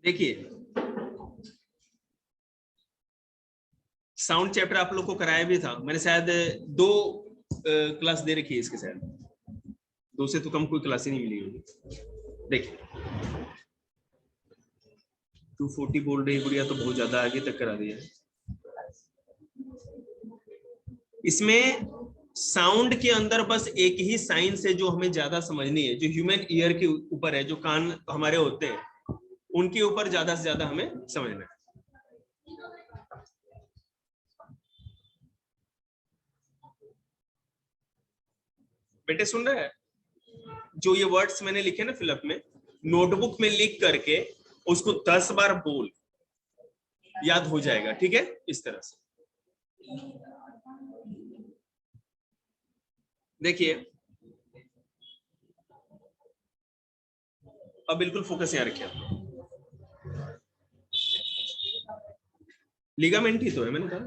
देखिए sound chapter आप लोग को कराया भी था मैंने, शायद 2 क्लास दे रखी है इसके, शायद 2 से तो कम कोई क्लास ही नहीं मिली होगी। देखिए 240 बोल रही गुड़िया तो बहुत ज्यादा आगे तक करा दिया है। इसमें साउंड के अंदर बस एक ही साइंस है जो हमें ज्यादा समझनी है, जो ह्यूमन ईयर के ऊपर है, जो कान हमारे होते हैं उनके ऊपर ज्यादा से ज्यादा हमें समझना है। बेटे सुन रहे हैं? जो ये वर्ड्स मैंने लिखे ना फिलअप में, नोटबुक में लिख करके उसको 10 बार बोल, याद हो जाएगा। ठीक है, इस तरह से। देखिए अब बिल्कुल फोकस यहाँ रखिए। लिगामेंट ही तो है, मैंने कहा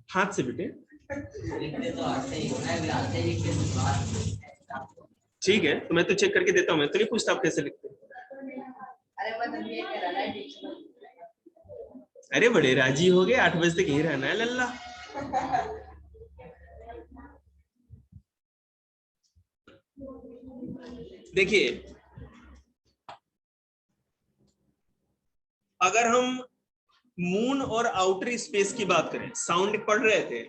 हाथ से बेटे। ठीक है, तो मैं तो चेक करके देता हूँ, मैं तो नहीं पूछता आप कैसे लिखते। अरे बड़े राजी हो गए, 8 बजे तक यही रहना है लल्ला। देखिए अगर हम मून और आउटर स्पेस की बात करें, साउंड पढ़ रहे थे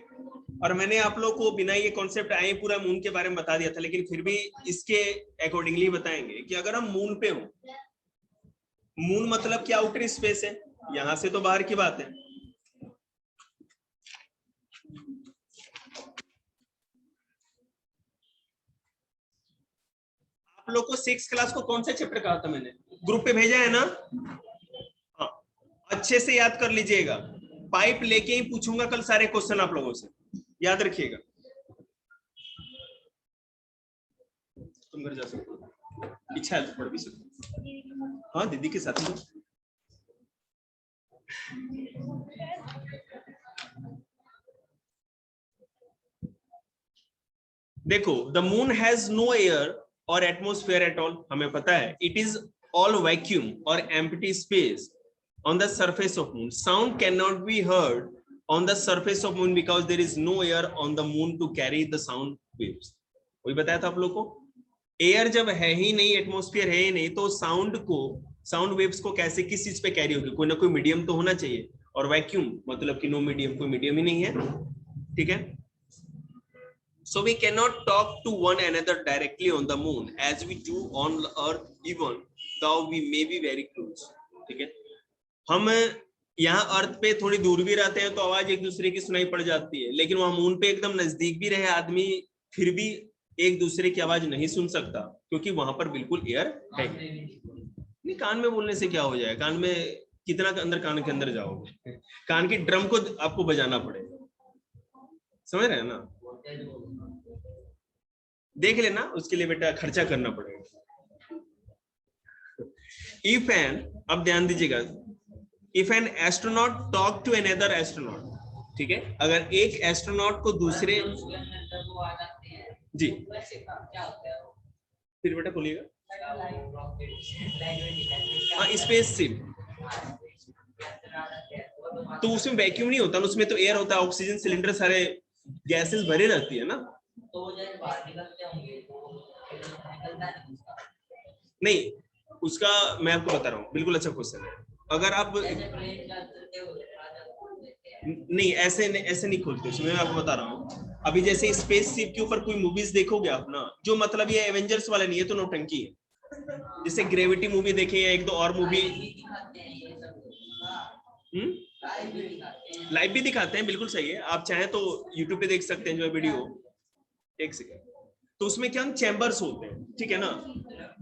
और मैंने आप लोग को बिना ये कॉन्सेप्ट आए पूरा मून के बारे में बता दिया था, लेकिन फिर भी इसके अकॉर्डिंगली बताएंगे कि अगर हम मून पे हो, मून मतलब क्या, आउटर स्पेस है, यहां से तो बाहर की बात है। आप लोग को 6 क्लास को कौन सा चैप्टर कहा था मैंने, ग्रुप पे भेजा है ना? हाँ, अच्छे से याद कर लीजिएगा, पाइप लेके ही पूछूंगा कल सारे क्वेश्चन आप लोगों से, याद रखिएगा। तुम घर जा सकते हो, इच्छा है तो पढ़ भी सकते हो। हाँ दीदी के साथ में। देखो the moon has no air और एटमोस्फेयर एट ऑल, हमें पता है। इट इज ऑल वैक्यूम और empty space on the surface of moon. Sound cannot be heard on the surface of moon because there is no air on the moon to carry the sound waves. वही बताया था आप लोग को, air जब है ही नहीं, एटमॉस्फेयर है ही नहीं, तो साउंड को, साउंड वेव्स को कैसे, किस चीज पे कैरी होगी, कोई ना कोई मीडियम तो होना चाहिए। और वैक्यूम मतलब कि नो मीडियम, कोई मीडियम ही नहीं है। ठीक है, so we cannot talk to one another directly on the moon as we do on earth, even though we may be very close. ठीक है, हम यहाँ अर्थ पे थोड़ी दूर भी रहते हैं तो आवाज एक दूसरे की सुनाई पड़ जाती है, लेकिन वहां मून पे एकदम नजदीक भी रहे आदमी फिर भी एक दूसरे की आवाज नहीं सुन सकता, क्योंकि वहां पर बिल्कुल एयर है नहीं। कान में बोलने से क्या हो जाए, कान में कितना अंदर, कान के अंदर जाओगे, कान की ड्रम को आपको बजाना पड़ेगा, समझ रहे हैं ना? देख लेना, उसके लिए बेटा खर्चा करना पड़ेगा। इफ एन, अब ध्यान दीजिएगा, if an astronaut talk to another astronaut, ठीक है, अगर एक एस्ट्रोनॉट को दूसरे, जी फिर बेटा बोलिएगा। हाँ स्पेसशिप, तो उसमें वैक्यूम नहीं होता, उसमें तो एयर होता है, ऑक्सीजन सिलेंडर सारे गैसेस भरे रहती है ना। नहीं उसका मैं आपको बता रहा हूँ, बिल्कुल अच्छा क्वेश्चन है। अगर आप नहीं ऐसे नहीं खोलते उसमें, मैं आपको बता रहा हूँ। अभी जैसे स्पेसशिप के ऊपर कोई मूवीज देखोगे आप ना, जो मतलब ये एवेंजर्स वाले नहीं है, तो नौटंकी है। जैसे ग्रेविटी मूवी देखे या 1-2 और मूवी, लाइव भी दिखाते हैं, बिल्कुल सही है। आप चाहें तो यूट्यूब पे देख सकते हैं जो वीडियो। एक सेकेंड, तो उसमें क्या चैम्बर्स होते हैं, ठीक है ना?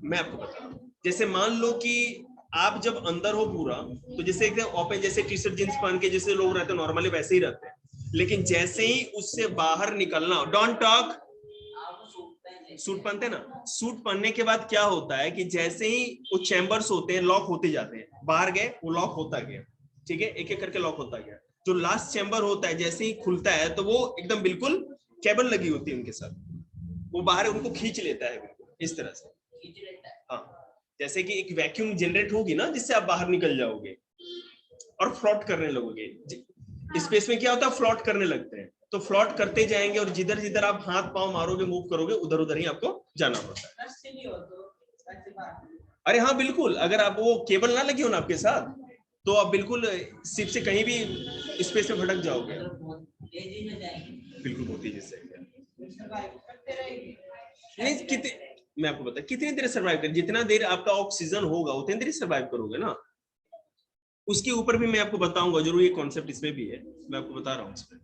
मैं आपको बता रहा हूँ, जैसे मान लो कि आप जब अंदर हो पूरा, तो जैसे एकदम ओपन, जैसे टी शर्ट जींस पहन के जैसे लोग रहते हैं नॉर्मली, वैसे ही रहते हैं। लेकिन जैसे ही उससे बाहर निकलना, डोंट टॉक, सूट पहनते हैं ना, सूट पहनने के बाद क्या होता है कि जैसे ही वो चैम्बर्स होते हैं लॉक होते जाते हैं, बाहर गए वो लॉक होता गया, ठीक है, एक एक करके लॉक होता गया। जो लास्ट चैम्बर होता है जैसे ही खुलता है तो वो एकदम बिल्कुल केबल लगी होती है उनके साथ, वो बाहर उनको खींच लेता है, बिल्कुल इस तरह से। हाँ, जैसे कि एक वैक्यूम जनरेट होगी ना जिससे आप बाहर निकल जाओगे और फ्लोट करने लगोगे। स्पेस में क्या होता है, फ्लोट करने लगते हैं, तो फ्लोट करते जाएंगे और जिधर जिधर आप हाथ पांव मारोगे, मूव करोगे, उधर उधर ही आपको जाना होता है। अरे हाँ बिल्कुल, अगर आप वो केबल ना लगी हो ना आपके साथ, तो आप बिल्कुल शिप से कहीं भी स्पेस में भटक जाओगे। बिल्कुल बहुत तेजी से नहीं, कितने, मैं आपको बता कितनी देर सर्वाइव कर, जितना देर आपका ऑक्सीजन होगा उतनी देर सर्वाइव करोगे ना। उसके ऊपर भी मैं आपको बताऊंगा जरूर, ये कॉन्सेप्ट इसमें भी है, मैं आपको बता रहा हूँ इसमें।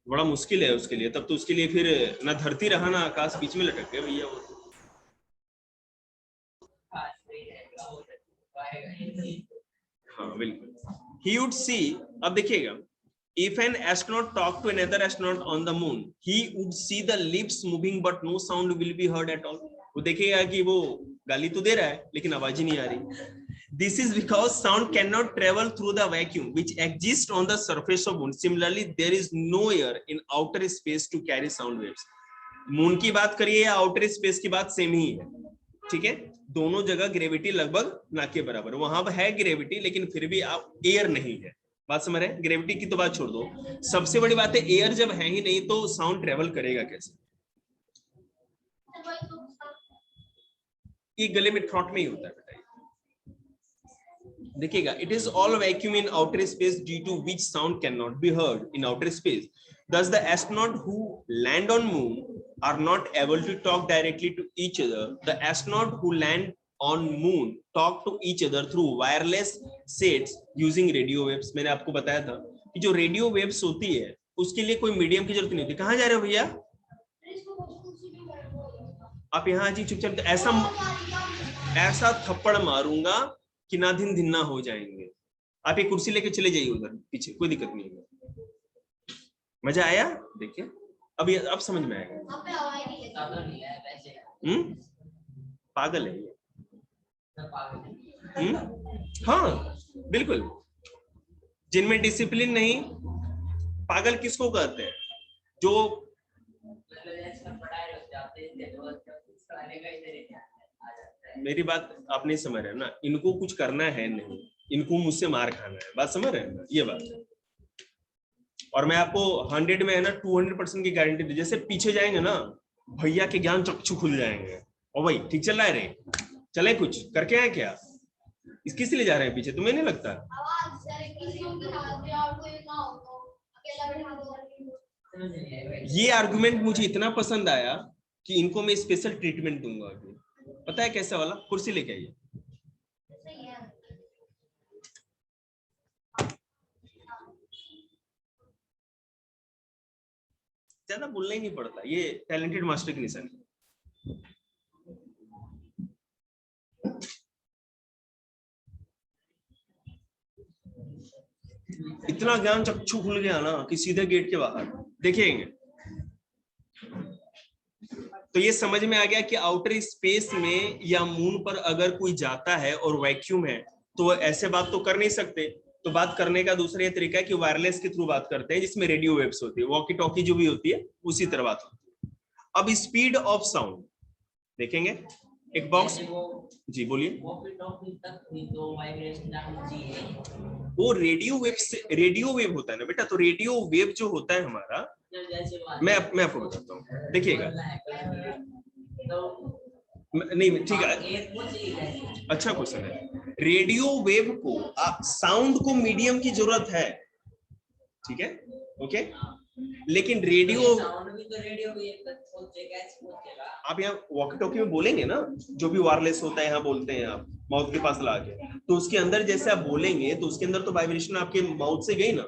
बड़ा मुश्किल है उसके लिए, तब तो उसके लिए फिर ना धरती रहा ना आकाश, बीच में लटक गए भैया वो। हाँ बिल्कुल, he would see, अब देखिएगा, if an astronaut talk to another astronaut on the moon, he would see the lips moving but no sound will be heard at all. वो देखेगा कि वो गाली तो दे रहा है लेकिन आवाज ही नहीं आ रही। This is because sound cannot travel through the vacuum which exists on the surface of moon. Similarly, there is no air in outer space to carry sound waves. Moon की बात करिए या आउटर स्पेस की बात same ही है, ठीक है, दोनों जगह ग्रेविटी लगभग ना के बराबर, वहां पर है ग्रेविटी लेकिन फिर भी आप एयर नहीं है। बात समझ रहे हैं, ग्रेविटी की तो बात छोड़ दो, सबसे बड़ी बात है एयर जब है ही नहीं तो साउंड ट्रेवल करेगा कैसे। ये गले में थ्रॉट में ही होता है बेटा। देखिएगा, it is all vacuum in outer space due to which sound can not be heard in outer space. Thus, the astronaut who land on moon are not able to talk directly to each other. The astronaut who land on moon talk to each other through wireless sets using radio waves. मैंने आपको बताया था कि जो radio waves होती है उसके लिए कोई मीडियम की जरूरत नहीं होती। कहाँ जा रहे हो भैया आप, यहाँ जी चुपचाप, ऐसा थप्पड़ मारूंगा कि ना दिन दिन ना हो जाएंगे। आप एक कुर्सी लेके चले जाइए उधर पीछे, कोई दिक्कत नहीं है। मजा आया, देखिए अब समझ में आएगा। पागल है ये। हाँ बिल्कुल, जिनमें डिसिप्लिन नहीं, पागल किसको कहते हैं, जो मेरी बात आप नहीं समझ रहे ना, इनको कुछ करना है नहीं, इनको मुझसे मार खाना है, बात समझ रहे हैं ना, ये बात है। और मैं आपको 100 में है ना 200% की गारंटी दी, जैसे पीछे जाएंगे ना भैया के ज्ञान चक्षु खुल जाएंगे। और भाई ठीक चल रहा है रे, चले कुछ करके आए क्या, किस लिए जा रहे हैं पीछे, तुम्हें नहीं लगता? ये आर्गुमेंट मुझे इतना पसंद आया कि इनको मैं स्पेशल ट्रीटमेंट दूंगा अभी। पता है कैसा वाला, कुर्सी लेके आइए। ज्यादा बोलना ही नहीं पड़ता, ये टैलेंटेड मास्टर की निशानी। इतना ज्ञान चक्षु खुल गया ना कि सीधे गेट के बाहर देखेंगे। तो ये समझ में आ गया कि आउटर स्पेस में या मून पर अगर कोई जाता है और वैक्यूम है तो ऐसे बात तो कर नहीं सकते, तो बात करने का दूसरा ये तरीका है कि वायरलेस के थ्रू बात करते हैं जिसमें रेडियो वेव्स होती है, वॉकी टॉकी जो भी होती है उसी तरह बात होती है। अब स्पीड ऑफ साउंड देखेंगे, एक बॉक्स, जी बोलिए। वो रेडियो वेव से, रेडियो वेव होता है ना बेटा, तो रेडियो वेव जो होता है हमारा, मैं आपको बताता हूँ, देखिएगा। नहीं ठीक है, अच्छा क्वेश्चन है। रेडियो वेव को, साउंड को मीडियम की जरूरत है, ठीक है, ओके, लेकिन रेडियो, आप यहाँ वॉकी टॉकी में बोलेंगे ना, जो भी वायरलेस होता है यहाँ बोलते हैं आप माउथ के पास ला के, तो उसके अंदर जैसे आप बोलेंगे तो उसके अंदर तो वाइब्रेशन आपके माउथ से गई ना।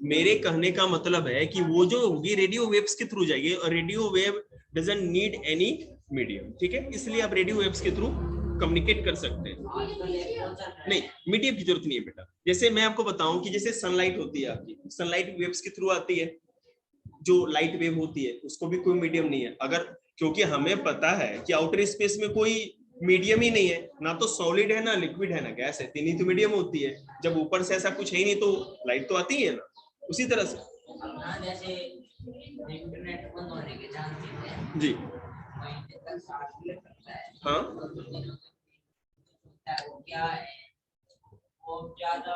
मेरे कहने का मतलब है कि वो जो होगी रेडियो वेव्स के थ्रू जाएगी, और radio wave doesn't need any medium, ठीक है, इसलिए आप रेडियो वेव्स के थ्रू कम्युनिकेट कर सकते हैं। नहीं, मीडियम की जरूरत नहीं है बेटा। जैसे मैं आपको बताऊं कि जैसे सनलाइट होती है आपकी, सनलाइट वेव्स के थ्रू आती है, जो लाइट वेव होती है उसको भी कोई मीडियम नहीं है। अगर, क्योंकि हमें पता है कि आउटर स्पेस में कोई मीडियम ही नहीं है, ना तो सॉलिड है ना लिक्विड है ना गैस है, तीन ही तो मीडियम होती है। जब ऊपर से ऐसा कुछ है ही नहीं तो लाइट तो आती है ना, उसी तरह से। जैसे इंटरनेट बंद होने के चांसेस हैं जी, हाँ क्या है वो ज्यादा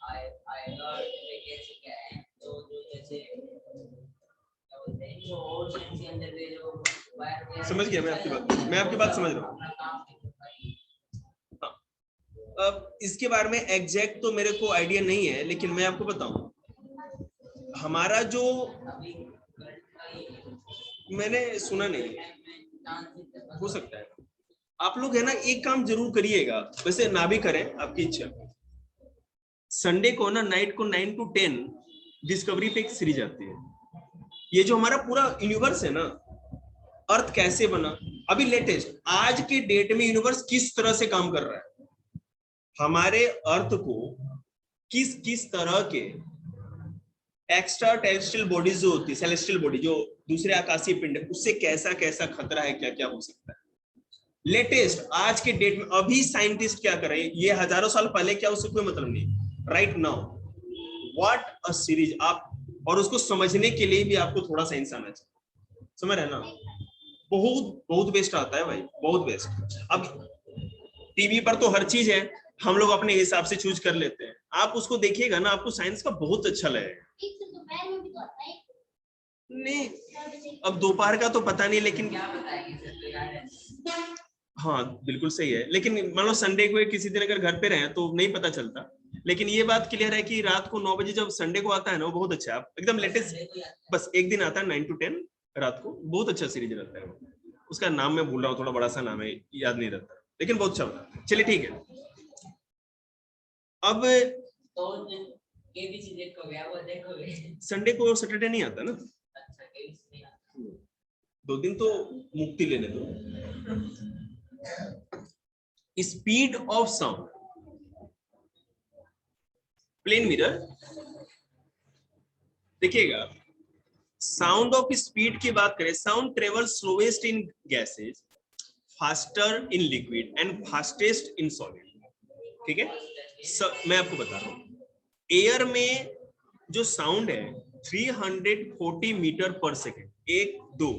आएगा कैसे क्या है तो जो जैसे क्या बोलते हैं जो ओशन के अंदर के जो समझ गया मैं आपकी बात समझ रहा हूँ। हाँ, अब इसके बारे में एग्जैक्ट तो मेरे को आइडिया नहीं है, लेकिन मैं आपको बताऊं, हमारा जो मैंने सुना नहीं, हो सकता है आप लोग है ना एक काम जरूर करिएगा, वैसे ना भी करें आपकी इच्छा, संडे को ना नाइट को 9 to 10 डिस्कवरी पे एक सीरीज आती है। ये जो हमारा पूरा यूनिवर्स है ना, अर्थ कैसे बना, अभी लेटेस्ट आज के डेट में यूनिवर्स किस तरह से काम कर रहा है, हमारे अर्थ को किस किस तरह के एक्स्ट्रा टेरेस्ट्रियल बॉडीज जो होती है, सेलेस्टियल बॉडी जो दूसरे आकाशीय पिंड है, उससे कैसा कैसा खतरा है, क्या क्या हो सकता है। लेटेस्ट आज के डेट में अभी साइंटिस्ट क्या कर रहे हैं, ये हजारों साल पहले क्या, उससे कोई मतलब नहीं। Right now what a series आप, और उसको समझने के लिए भी आपको थोड़ा साइंस आना चाहिए, समझ रहे ना। बहुत बहुत बेस्ट आता है भाई, बहुत बेस्ट। अब टीवी पर तो हर चीज है, हम लोग अपने हिसाब से चूज कर लेते हैं, आप उसको देखिएगा ना, आपको साइंस का बहुत अच्छा लगेगा। नहीं अब दोपहर का तो पता नहीं, लेकिन हाँ बिल्कुल सही है, लेकिन मान लो संडे को किसी दिन अगर घर पे रहे तो नहीं पता चलता, लेकिन ये बात क्लियर है कि रात को 9 बजे जब संडे को आता है ना, वो बहुत अच्छा है, एकदम लेटेस्ट, बस एक दिन आता है 9 to 10 रात को, बहुत अच्छा सीरीज रहता है। उसका नाम मैं भूल रहा हूँ, थोड़ा बड़ा सा नाम है, याद नहीं रहता, लेकिन बहुत अच्छा होता है। चलिए ठीक है, अब संडे को सैटरडे नहीं आता ना, 2 दिन तो मुक्ति लेने दो। Speed of sound, plane mirror देखिएगा, साउंड ऑफ स्पीड की बात करें, sound travel slowest in gases, faster in liquid and fastest in solid. ठीक है, मैं आपको बता रहा हूं, एयर में जो साउंड है 340 मीटर पर सेकेंड, 1 2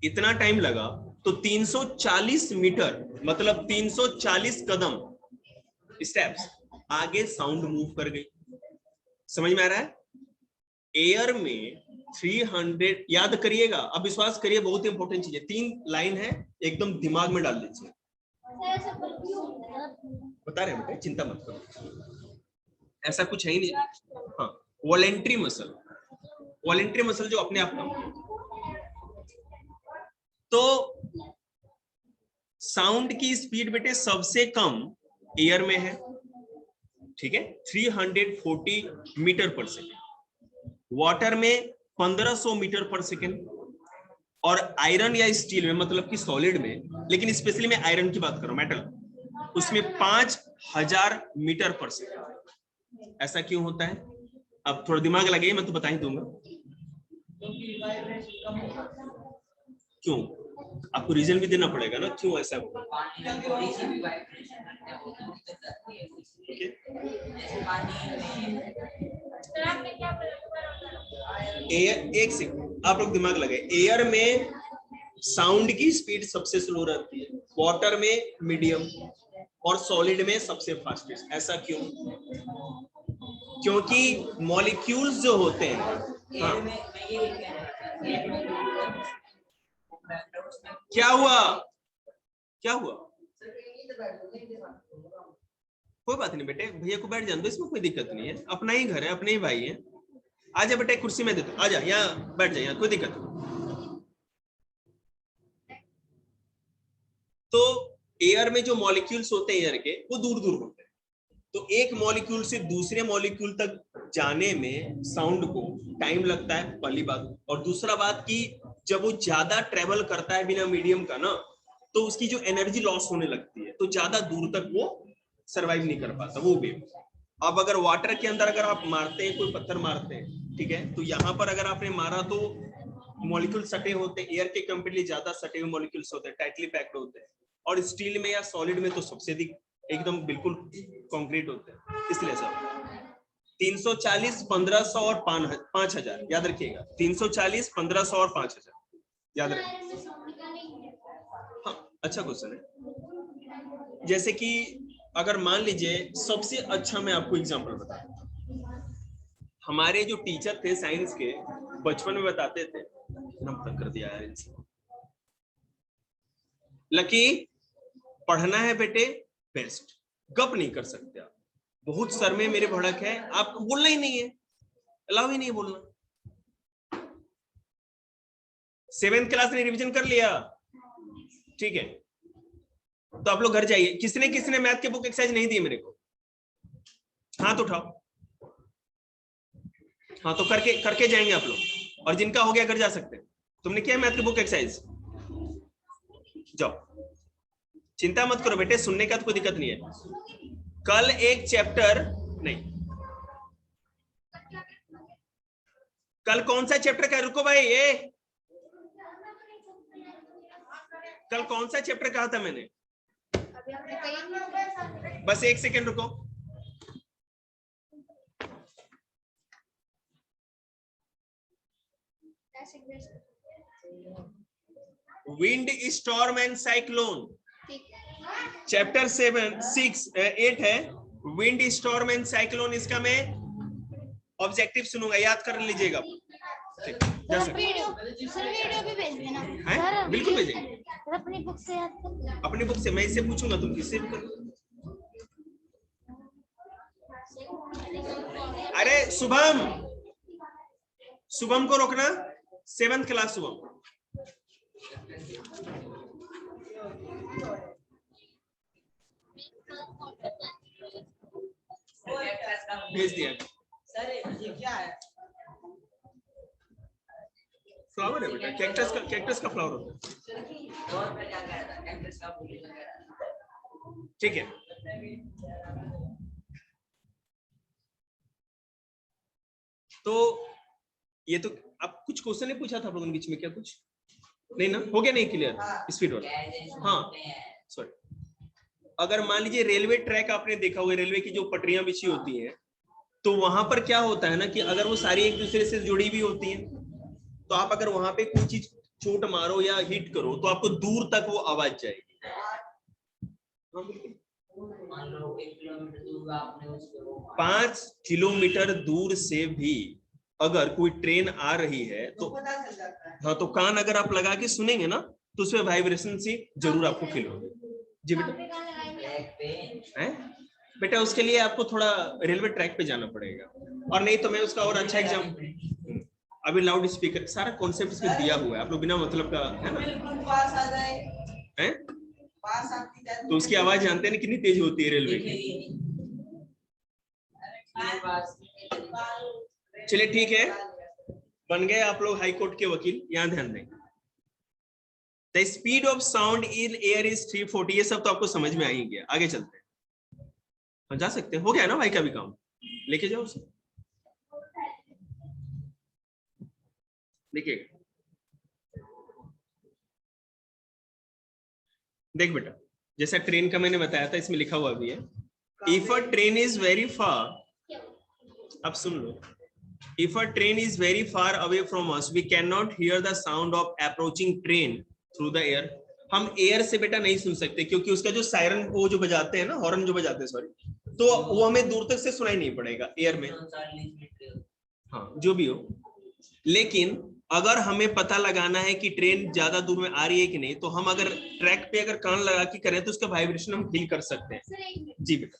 इतना टाइम लगा, तो 340 मीटर मतलब 340 कदम स्टेप्स आगे साउंड मूव कर गई। समझ में आ रहा है, एयर में 300, याद करिएगा, अब विश्वास करिए, बहुत इंपॉर्टेंट चीज है, 3 लाइन है, एकदम दिमाग में डाल लीजिए, बता रहे हैं बेटा, चिंता मत करो, ऐसा कुछ है ही नहीं। हाँ, वॉलेंट्री मसल, वॉलेंट्री मसल जो अपने आप का, तो साउंड की स्पीड बेटे सबसे कम एयर में है, ठीक है, 340 मीटर पर सेकेंड, वाटर में 1500 मीटर पर सेकेंड, और आयरन या स्टील में मतलब कि सॉलिड में, लेकिन स्पेशली मैं आयरन की बात कर रहा हूं, मेटल, उसमें 5000 मीटर पर सेकेंड। ऐसा क्यों होता है, अब थोड़ा दिमाग लगाइए, मैं तो बता ही दूंगा क्यों, आपको रीजन भी देना पड़ेगा ना, क्यों ऐसा होगा। एयर, एक सेकंड आप लोग दिमाग लगाए, एयर में साउंड की स्पीड सबसे स्लो रहती है, वाटर में मीडियम, और सॉलिड में सबसे फास्टेस्ट। ऐसा क्यों, क्योंकि मॉलिक्यूल्स जो होते हैं, हाँ, क्या हुआ, क्या हुआ, कोई बात नहीं बेटे, भैया को बैठ जाने दो, इसमें कोई दिक्कत नहीं है, अपना ही घर है, अपने ही भाई है, आजा बेटा कुर्सी में देता हूं, आजा यहाँ बैठ जा, यहाँ कोई दिक्कत नहीं। तो एयर में जो मॉलिक्यूल्स होते हैं एयर के, वो दूर दूर होते हैं, तो एक मॉलिक्यूल से दूसरे मॉलिक्यूल तक जाने में साउंड को टाइम लगता है, पहली बात, और दूसरा बात कि जब वो ज्यादा ट्रेवल करता है बिना मीडियम का ना, तो उसकी जो एनर्जी लॉस होने लगती है, तो ज्यादा दूर तक वो सरवाइव नहीं कर पाता वो वेव। अब अगर वाटर के अंदर अगर आप मारते हैं, कोई पत्थर मारते हैं, ठीक है, तो यहाँ पर अगर आपने मारा तो मॉलिक्यूल सटे होते हैं, एयर के कंपेरेटिवली ज्यादा सटे हुए मॉलिक्यूल्स होते हैं, टाइटली पैक्ड होते हैं, और स्टील में या सॉलिड में तो सबसे अधिक एकदम बिल्कुल कंक्रीट होते हैं, इसलिए सब 340, 1500 और 5000 याद रखिएगा, 340, 1500 और 5000 याद रखिए। अच्छा क्वेश्चन है। जैसे कि अगर मान लीजिए सबसे अच्छा मैं आपको एग्जांपल बताता हूं, हमारे जो टीचर थे साइंस के बचपन में बताते थे, तंग कर दिया यार इनसे, लकी पढ़ना है बेटे बेस्ट, गप नहीं कर सकते आप, बहुत सर में मेरे भड़क है, आप बोलना ही नहीं है, अलाउ ही नहीं है बोलना। 7th क्लास ने रिवीजन कर लिया, ठीक है, तो आप लोग घर जाइए, किसने मैथ के बुक एक्सरसाइज नहीं दी मेरे को, हाथ उठाओ। हाँ तो करके जाएंगे आप लोग, और जिनका हो गया घर जा सकते हैं। तुमने किया मैथ की बुक एक्सरसाइज, जाओ, चिंता मत करो बेटे, सुनने का तो कोई दिक्कत नहीं है। कल एक चैप्टर नहीं, कल कौन सा चैप्टर का, रुको भाई, ये कल कौन सा चैप्टर कहा था मैंने, बस 1 सेकेंड रुको। Wind storm and cyclone, chapter 8 है, विंड स्टॉर्म एंड साइक्लोन। इसका मैं ऑब्जेक्टिव सुनूंगा, याद कर लीजिएगा। वीडियो भी भेज देना सर, बिल्कुल भेजेंगे, अपनी बुक से याद कर। अपनी बुक से। मैं इससे पूछूंगा, तुम किससे भी करो। अरे शुभम को रोकना, 7th क्लास शुभम। भेज दिया सर ये क्या है? फ्लावर है बेटा, कैक्टस का फ्लावर होता है। और मैं क्या कह रहा था, कैक्टस का फूल कह रहा था। ठीक है, तो ये तो अब कुछ क्वेश्चन नहीं पूछा था आप लोगों ने बीच में, क्या कुछ नहीं ना, हो गया नहीं क्लियर स्पीड वाला। हाँ सॉरी, अगर मान लीजिए रेलवे ट्रैक आपने देखा हुआ, रेलवे की जो पटरियां बिछी होती हैं, तो वहां पर क्या होता है ना कि अगर वो सारी एक दूसरे से जुड़ी हुई होती हैं, तो आप अगर वहां पे कोई चीज चोट मारो या हिट करो तो आपको दूर तक वो आवाज जाएगी। मान लो 1 किलोमीटर दूर आपने उसको 5 किलोमीटर दूर से भी अगर कोई ट्रेन आ रही है तो पता चल जाता है। हाँ, तो कान अगर आप लगा के सुनेंगे ना तो उसमें वाइब्रेशन सी जरूर आपको फील होगी। जी बेटा, हैं बेटा, उसके लिए आपको थोड़ा रेलवे ट्रैक पे जाना पड़ेगा, और नहीं तो मैं उसका और अच्छा एग्जाम्पल, अभी लाउड स्पीकर सारा कॉन्सेप्ट इसमें दिया हुआ है, आप लोग बिना मतलब का है ना, बिल्कुल पास आ जाए, हैं पास आती जाती, तो उसकी आवाज जानते हैं ना कितनी तेज होती है रेलवे की। चलिए ठीक है, बन गए आप लोग हाई कोर्ट के वकील, यहाँ ध्यान दें। The speed of sound in air is 340, ये सब तो आपको समझ में आ ही गया, आगे चलते हैं, हम जा सकते हैं, हो गया ना भाई का भी काम, लेके जाओ उसे। देखिए देख बेटा, जैसा ट्रेन का मैंने बताया था, इसमें लिखा हुआ भी है, if a train is very far, अब सुन लो, if a train is very far away from us we can not hear the sound of approaching train through the air. हम एयर से बेटा नहीं सुन सकते, क्योंकि उसका जो सायरन वो जो बजाते हैं ना, हॉर्न जो बजाते हैं सॉरी, तो वो हमें दूर तक से सुनाई नहीं पड़ेगा एयर में, हाँ जो भी हो। लेकिन अगर हमें पता लगाना है कि ट्रेन ज्यादा दूर में आ रही है कि नहीं, तो हम अगर ट्रैक पे अगर कान लगा के करें तो उसका वाइब्रेशन हम फील कर सकते हैं। जी बेटा,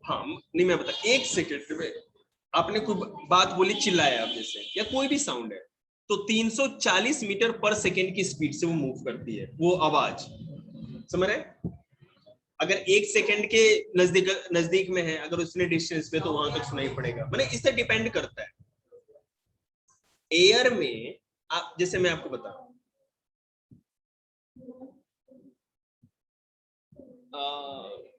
हाँ नहीं मैं बता, 1 सेकेंड में आपने कोई बात बोली, चिल्लाया आप जैसे, या कोई भी साउंड है, तो 340 मीटर पर सेकेंड की स्पीड से वो मूव करती है वो आवाज, समझ रहे? अगर 1 सेकेंड के नजदीक में है, अगर उसने डिस्टेंस पे, तो वहां तक सुनाई पड़ेगा, मैंने इससे डिपेंड करता है। एयर में आप, जैसे मैं आपको बताऊं,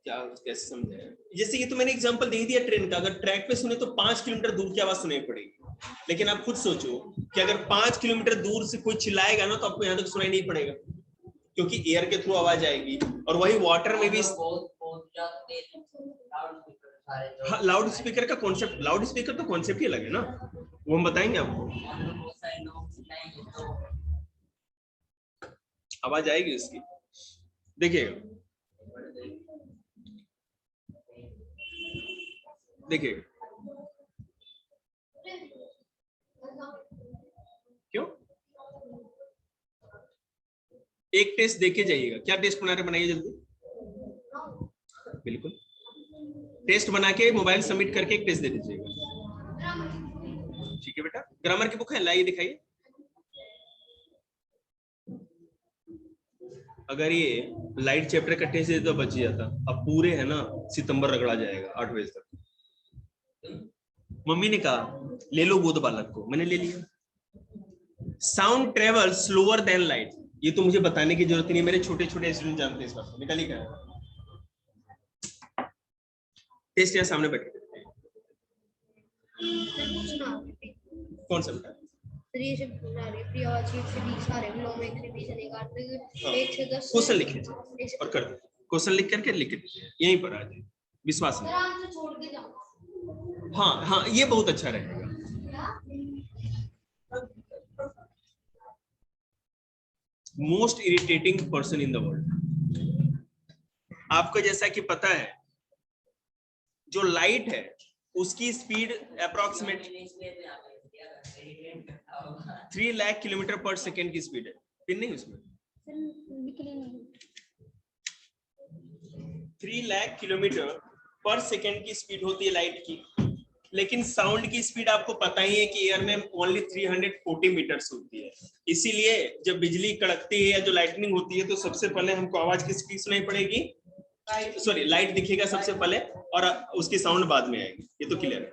क्या कैसे समझे, जैसे कि तो मैंने एग्जांपल दे दिया ट्रेन का, अगर ट्रैक पे सुने तो 5 किलोमीटर दूर की आवाज सुनाई पड़ेगी, लेकिन आप खुद सोचो कि अगर 5 किलोमीटर दूर से कोई चिल्लाएगा ना, तो आपको यहाँ तक सुनाई नहीं पड़ेगा, क्योंकि एयर के थ्रू आवाज आएगी। और वही वाटर में भी लाउड स्पीकर का कॉन्सेप्ट, लाउड स्पीकर तो कॉन्सेप्ट ही अलग है ना, वो हम बताएंगे आपको, बहुत सारे लोग सिखाएंगे तो आवाज आएगी उसकी। देखिए देखिए, क्यों एक टेस्ट देके जाइएगा। क्या टेस्ट बना रहे, बनाइए जल्दी। बिल्कुल, टेस्ट बना के मोबाइल सबमिट करके एक टेस्ट दे दीजिएगा। ठीक है बेटा, ग्रामर की बुक है, लाइए दिखाइए। अगर ये लाइट चैप्टर का टेस्ट दे तो बच जाता, अब पूरे है ना सितंबर रगड़ा जाएगा 8 बजे तक। मम्मी ने कहा ले लो बुध बालक को, मैंने ले लिया। Sound travel slower then light, ये तो मुझे बताने की जरूरत नहीं, मेरे छोटे छोटे स्टूडेंट जानते हैं इस बात को। निकालिए क्या टेस्ट, यहाँ सामने बैठे। कौन सा बेटा? क्वेश्चन लिख लीजिए और कर दीजिए, क्वेश्चन लिख करके लिख दीजिए यहीं पर आ जाए, विश्वास नहीं। हाँ हाँ, ये बहुत अच्छा रहेगा। Most irritating person in the world, आपको जैसा कि पता है जो लाइट है उसकी स्पीड अप्रोक्सीमेट 3 लाख किलोमीटर पर सेकेंड की स्पीड है। पिन नहीं उसमें, 3 लाख किलोमीटर पर सेकेंड की स्पीड होती है लाइट की। लेकिन साउंड की स्पीड आपको पता ही है कि एयर में ओनली 340 मीटर्स होती है। इसीलिए जब बिजली कड़कती है या जो लाइटनिंग होती है तो सबसे पहले हमको आवाज किसकी सुनाई पड़ेगी, सॉरी लाइट दिखेगा सबसे पहले और उसकी साउंड बाद में आएगी। ये तो क्लियर है,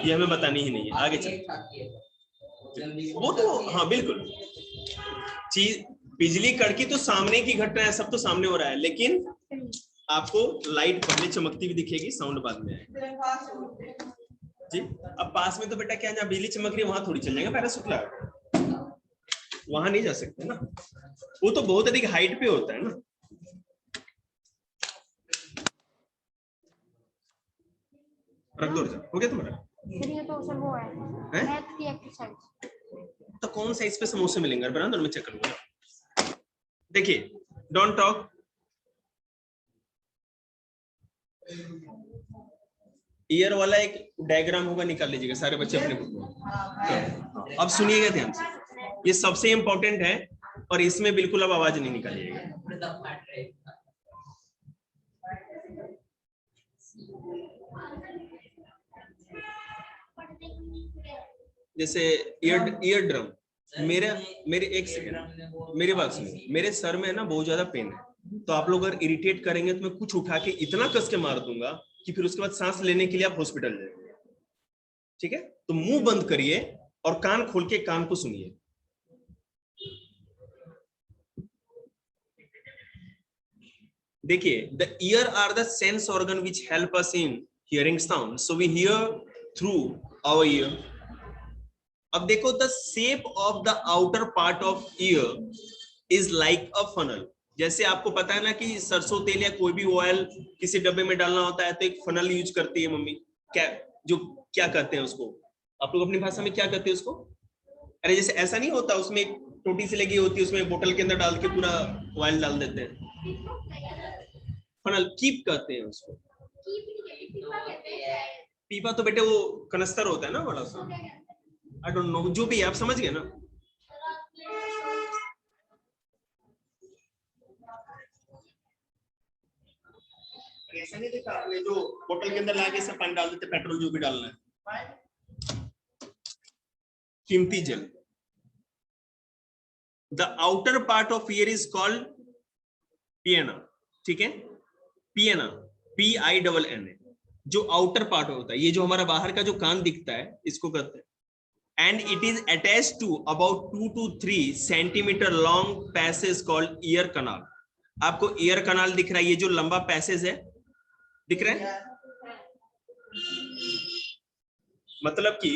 ये हमें बतानी ही नहीं है। आगे चलिए, वो तो हाँ बिल्कुल, चीज बिजली कड़की तो सामने की घटना है, सब तो सामने हो रहा है, लेकिन आपको लाइट पहले चमकती हुई दिखेगी, साउंड बाद में आएगी जी। अब पास में तो बेटा क्या, जहाँ बिजली चमक रही है वहां थोड़ी चल जाएगा पैराशूट, वहां नहीं जा सकते ना, वो तो बहुत अधिक हाइट पे होता है ना। रख दो, हो गया तुम्हारा? तो सर वो है मैथ की एक्सरसाइज। तो कौन सा इस पे समोसे मिलेंगे बराबर, मैं चेक करूंगा। देखिए डोंट टॉक, ईयर वाला एक डायग्राम होगा, निकाल लीजिएगा सारे बच्चे अपने बुक में। अब सुनिएगा ध्यान से, ये सबसे इंपॉर्टेंट है और इसमें बिल्कुल अब आवाज नहीं निकालिएगा। जैसे ईयर ड्रम, मेरे एक सेकंड मेरी बात सुनिए, मेरे सर में ना बहुत ज्यादा पेन है, तो आप लोग अगर इरिटेट करेंगे तो मैं कुछ उठा के इतना कस के मार दूंगा कि फिर उसके बाद सांस लेने के लिए आप हॉस्पिटल जाएंगे। ठीक है, तो मुंह बंद करिए और कान खोल के कान को सुनिए। देखिए, the ear are the sense organ which help us in hearing sound, so we hear through our ear. अब देखो, the shape of the outer part of ear is like a funnel. जैसे आपको पता है ना कि सरसों तेल या कोई भी ऑयल किसी डब्बे में डालना होता है तो एक फनल यूज करती है मम्मी, क्या जो क्या कहते हैं उसको, आप लोग अपनी भाषा में क्या कहते हैं उसको? अरे जैसे ऐसा नहीं होता, उसमें एक टोटी सी लगी होती है, उसमें बोतल के अंदर डाल के पूरा ऑयल डाल देते हैं, फनल कीप कहते हैं उसको। पीपा तो बेटे वो कनस्तर होता है ना बड़ा सा, आई डोंट नो, जो भी है आप समझ गए ना। ऐसा नहीं देखा आपने, जो बोतल के अंदर लाके सब पानी डाल देते, पेट्रोल जो भी डालना है, कीमती जल। The outer part of ear is called पियाना, ठीक है, पियाना, PINN, जो आउटर पार्ट होता है, ये जो हमारा बाहर का जो कान दिखता है इसको कहते हैं। And it is attached to about 2 to 3 centimeter long passage called ear canal. आपको ear canal दिख रहा है, ये जो लंबा पैसेज है दिख रहा है, मतलब कि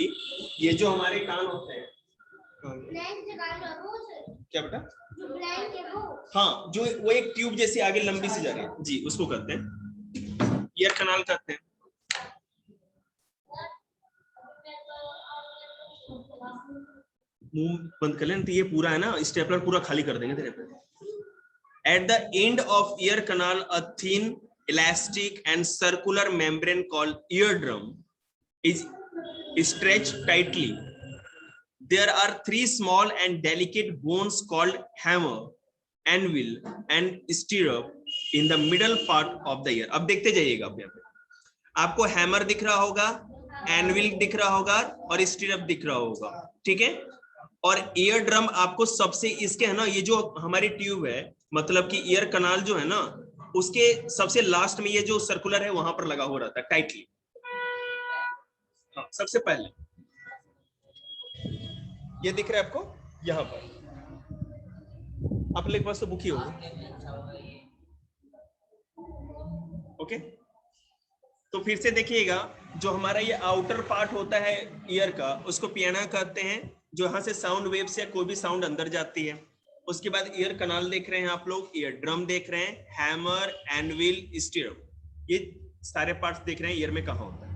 ये जो हमारे कान होते हैं, क्या बेटा? हाँ, जो वो एक ट्यूब जैसी आगे लंबी सी जा रही है जी, उसको कहते हैं ईयर कनाल कहते हैं। मुंह बंद कर लेना, तो ये पूरा है ना, स्टेपलर पूरा खाली कर देंगे तेरे पे। At the end of year kanal a thin elastic and circular membrane called eardrum is stretched tightly. There are 3 small and delicate bones called hammer, anvil and stirrup in the middle part of the ear. अब देखते जाइएगा, आप यहाँ पे आपको hammer दिख रहा होगा, एनविल दिख रहा होगा और स्टिरअप दिख रहा होगा, ठीक है। और ईयर ड्रम आपको सबसे इसके है ना, ये जो हमारी ट्यूब है, मतलब कि ईयर कनाल जो है ना, उसके सबसे लास्ट में ये जो सर्कुलर है वहां पर लगा हो रहा था टाइटली। हाँ, सबसे पहले ये दिख रहा है आपको यहाँ पर, आप लोग के पास तो बुक ही होगा। ओके, तो फिर से देखिएगा, जो हमारा ये आउटर पार्ट होता है ईयर का, उसको पियाना कहते हैं, जो यहाँ से साउंड वेव से कोई भी साउंड अंदर जाती है। उसके बाद ईयर कनाल देख रहे हैं आप लोग, ईयर ड्रम देख रहे हैं, हैमर, एनविल, स्टिरअप, ये सारे पार्ट्स देख रहे हैं ईयर में कहाँ होता है।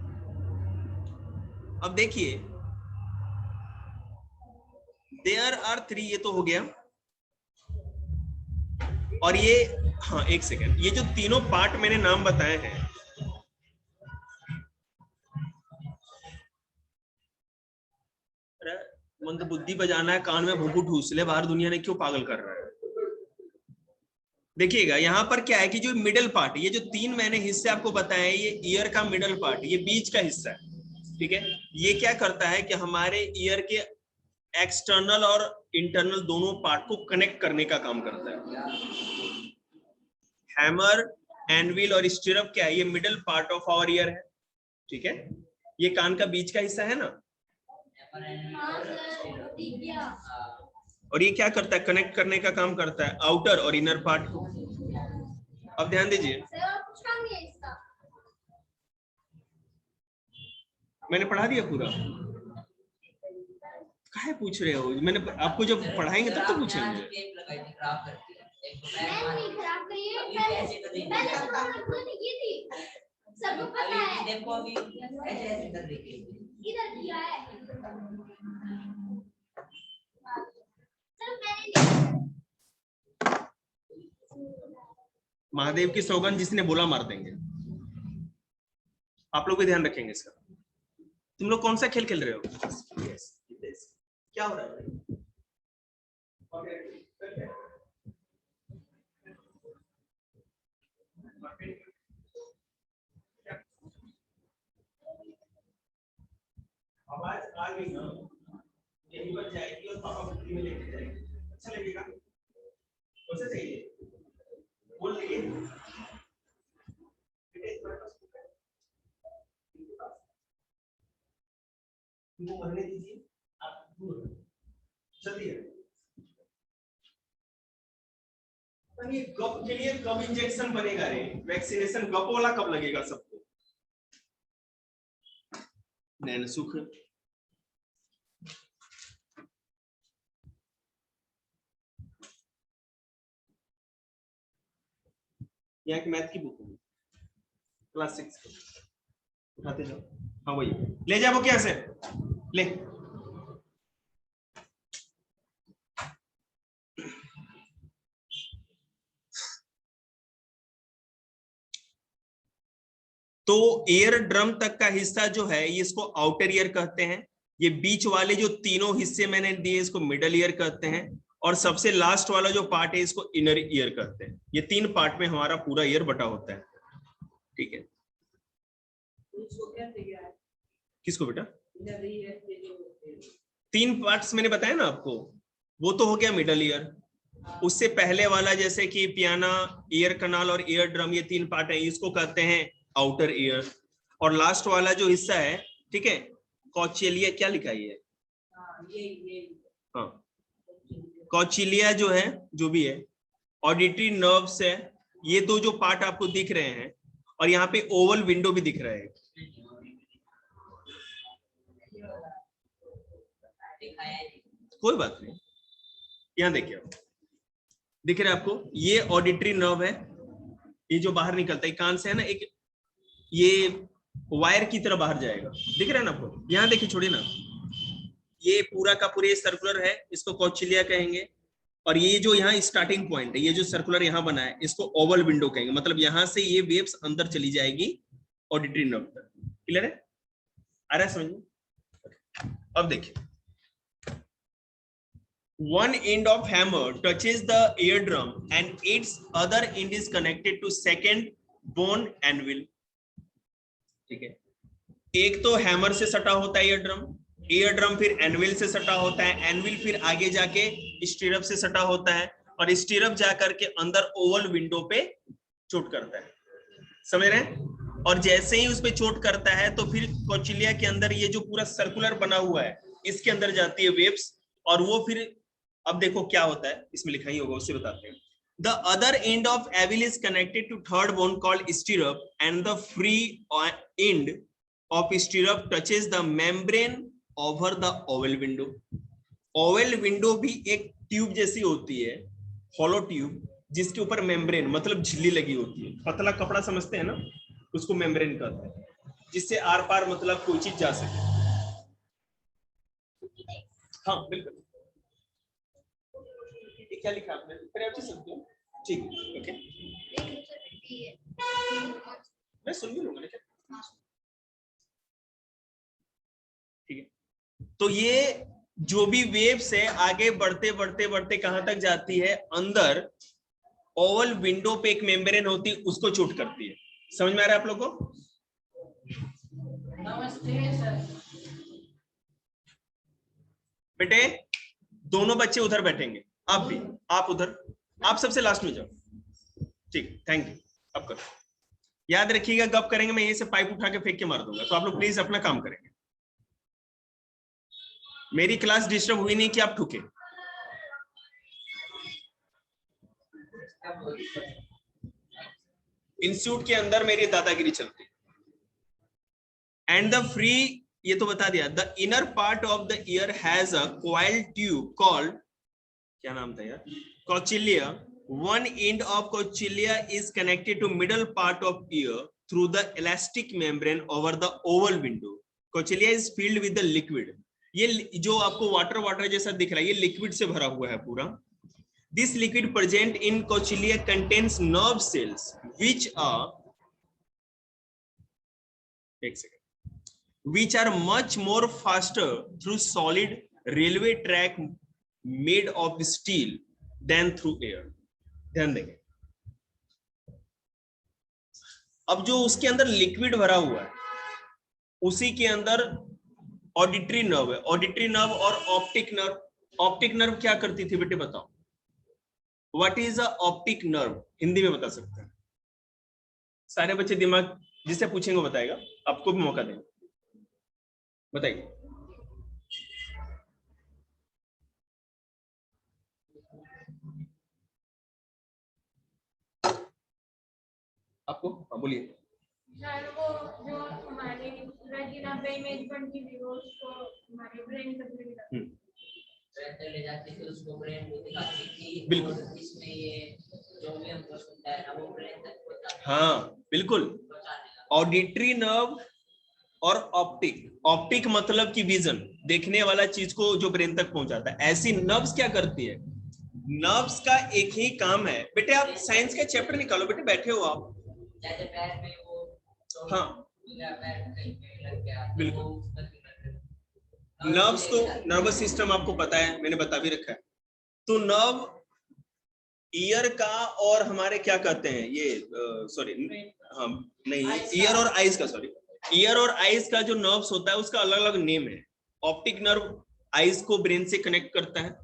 अब देखिए, देयर आर 3, ये तो हो गया। और ये, हाँ एक सेकेंड, ये जो तीनों पार्ट मैंने नाम बताए हैं, मंद बुद्धि बजाना है, कान में भूकू ठूस ले, बाहर दुनिया ने क्यों पागल कर रहा है। देखिएगा यहाँ पर क्या है कि जो मिडल पार्ट, ये जो 3 मैंने हिस्से आपको बताए, ये ईयर का मिडल पार्ट, ये बीच का हिस्सा है, ठीक है। ये क्या करता है कि हमारे ईयर के एक्सटर्नल और इंटरनल दोनों पार्ट को कनेक्ट करने का काम करता है। हैमर, एनविल और स्टिरअप क्या है, ये middle part of our ear है, ठीक है। ये कान का बीच का हिस्सा है ना, और ये क्या करता है, कनेक्ट करने का काम करता है आउटर और इनर पार्ट को। अब ध्यान दीजिए, मैंने पढ़ा दिया पूरा, काहे पूछ रहे हो, मैंने आपको जब पढ़ाएंगे तब तो पूछेंगे। सबको पता है, देखो अभी ऐसे ऐसे कर रही है, इधर किया है। महादेव की सौगंध, जिसने बोला मार देंगे। आप लोग भी ध्यान रखेंगे इसका। तुम लोग कौन सा खेल खेल रहे हो, क्या हो रहा है? आवाज आ गई ना, यही बच जाएगी और पापा बुद्धि में लेके जाएंगे, अच्छा लगेगा। कैसे चाहिए बोल लीजिए, वो मरने दीजिए, आप दूर चलिए। ये गप के लिए कब इंजेक्शन बनेगा रे, वैक्सीनेशन गप वाला कब लगेगा सबको? नैन सुख, यहाँ की मैथ की बुक होगी, क्लास 6 उठाते जाओ। हाँ वही ले जाओ, वो क्या से ले। तो ईयर ड्रम तक का हिस्सा जो है, ये इसको आउटर ईयर कहते हैं। ये बीच वाले जो तीनों हिस्से मैंने दिए, इसको मिडल ईयर कहते हैं। और सबसे लास्ट वाला जो पार्ट है, इसको इनर ईयर कहते हैं। ये 3 पार्ट में हमारा पूरा ईयर बटा होता है, ठीक है। किसको बेटा? 3 पार्ट्स मैंने बताया ना आपको, वो तो हो गया मिडल ईयर। उससे पहले वाला जैसे कि पियाना, ईयर कनाल और ईयर ड्रम, ये 3 पार्ट है, इसको कहते हैं आउटर ईयर। और लास्ट वाला जो हिस्सा है, ठीक है, कॉचिलिया, क्या लिखा है? हाँ, कॉचिलिया जो है, जो भी है, ऑडिटरी नर्व्स है, ये 2 जो पार्ट आपको दिख रहे हैं। और यहाँ पे ओवल विंडो भी दिख रहा है, कोई बात नहीं। यहाँ देखिए, दिख रहा है आपको, ये ऑडिटरी नर्व है, ये जो बाहर निकलता है कान से है ना, एक ये वायर की तरह बाहर जाएगा, दिख रहा है ना आपको? यहाँ देखिए, छोड़िए ना, ये पूरा का पूरा सर्कुलर है, इसको कॉचिलिया कहेंगे। और ये जो यहाँ स्टार्टिंग पॉइंट है, ये जो सर्कुलर यहाँ बना है, इसको ओवल विंडो कहेंगे। मतलब यहाँ से ये वेव्स अंदर चली जाएगी ऑडिटरी नर्व तक। क्लियर है? आ रहा है समझ में? अब देखिए, one end of hammer touches the eardrum and its other end is connected to second bone anvil. ठीक है, एक तो हैमर से सटा होता है ईयरड्रम, ईयरड्रम फिर एनविल से सटा होता है, एनविल फिर आगे जाके स्टीरप से सटा होता है, और स्टीरप जाकर के अंदर ओवल विंडो पे चोट करता है। समझ रहे हैं? और जैसे ही उस पे चोट करता है तो फिर कोचिलिया के अंदर ये जो पूरा सर्कुलर बना हुआ है, इसके अंदर जाती है वेव्स, और वो फिर अब देखो क्या होता है, इसमें लिखा ही होगा, उससे बताते हैं। The other end of anvil is connected to third bone called stirrup, and the free end of stirrup touches the membrane over the oval window. Oval window भी एक ट्यूब जैसी होती है, हॉलो ट्यूब, जिसके ऊपर मेम्ब्रेन मतलब झिल्ली लगी होती है। पतला कपड़ा समझते हैं ना, उसको मेम्ब्रेन कहते हैं, जिससे आर पार मतलब कोई चीज जा सके। हाँ बिल्कुल। क्या लिखा आपने? फिर आप सकते हो, ठीक, ओके, मैं सुन भी लूंगा क्या? ठीक है, तो ये जो भी वेव्स है आगे बढ़ते बढ़ते बढ़ते कहां तक जाती है? अंदर ओवल विंडो पे एक मेम्ब्रेन होती है, उसको चोट करती है। समझ में आ रहा है आप लोगों को? नमस्ते सर। बेटे दोनों बच्चे उधर बैठेंगे, आप भी, आप उधर, आप सबसे लास्ट में जाओ। ठीक, थैंक यू। अब करो, याद रखिएगा गप करेंगे मैं यहीं से पाइप उठा के फेंक के मार दूंगा, तो आप लोग प्लीज अपना काम करेंगे। मेरी क्लास डिस्टर्ब हुई नहीं कि आप ठुके। इंस्टीट्यूट के अंदर मेरी दादागिरी चलती है। एंड द फ्री, ये तो बता दिया। The inner part of the year has a coiled tube called, क्या नाम था यार? Cochlear. One end of cochlear is connected to middle part of ear through the elastic membrane over the oval window. Cochlear is filled with the liquid. ये जो आपको water water जैसा दिख रहा है, ये लिक्विड से भरा हुआ है पूरा। This liquid present in cochlear contains nerve cells which are, एक second, which are much more faster through solid railway track made of steel than through air. ध्यान देंगे, अब जो उसके अंदर लिक्विड भरा हुआ है उसी के अंदर ऑडिटरी नर्व है। ऑडिटरी नर्व और ऑप्टिक नर्व। ऑप्टिक नर्व क्या करती थी बेटे बताओ? What is a optic nerve? Hindi में बता सकते हैं सारे बच्चे? दिमाग जिससे पूछेंगे बताएगा, आपको भी मौका देंगे, बताइए। आपको? हाँ बोलिए। सर वो जो हमारे रेटिना पे इमेज बनती थी वो उसको हमारे ब्रेन तक ले जाती थी। ब्रेन तक ले जाती थी, उसको ब्रेन को दिखाती थी। बिल्कुल। और इसमें ये जो भी हमको सुनता है ना वो ब्रेन तक पहुंचाता है। हाँ बिल्कुल। ऑडिटरी नर्व और ऑप्टिक, ऑप्टिक मतलब कि विजन, देखने वाला चीज को जो ब्रेन तक पहुंचाता है। ऐसी नर्व्स क्या करती है? नर्व्स का एक ही काम है बेटे, आप साइंस का चैप्टर निकालो बेटे, बैठे हो आप। जैसे पैर में वो हाँ पैर कहीं पे लग गया, बिल्कुल। नर्व्स तो नर्वस सिस्टम आपको पता है, मैंने बता भी रखा है। तो नर्व ईयर का और हमारे क्या कहते हैं ये, सॉरी हाँ नहीं, ईयर और आईज का, सॉरी, ईयर और आईज का जो नर्व्स होता है उसका अलग अलग नेम है। ऑप्टिक नर्व आईज को ब्रेन से कनेक्ट करता है,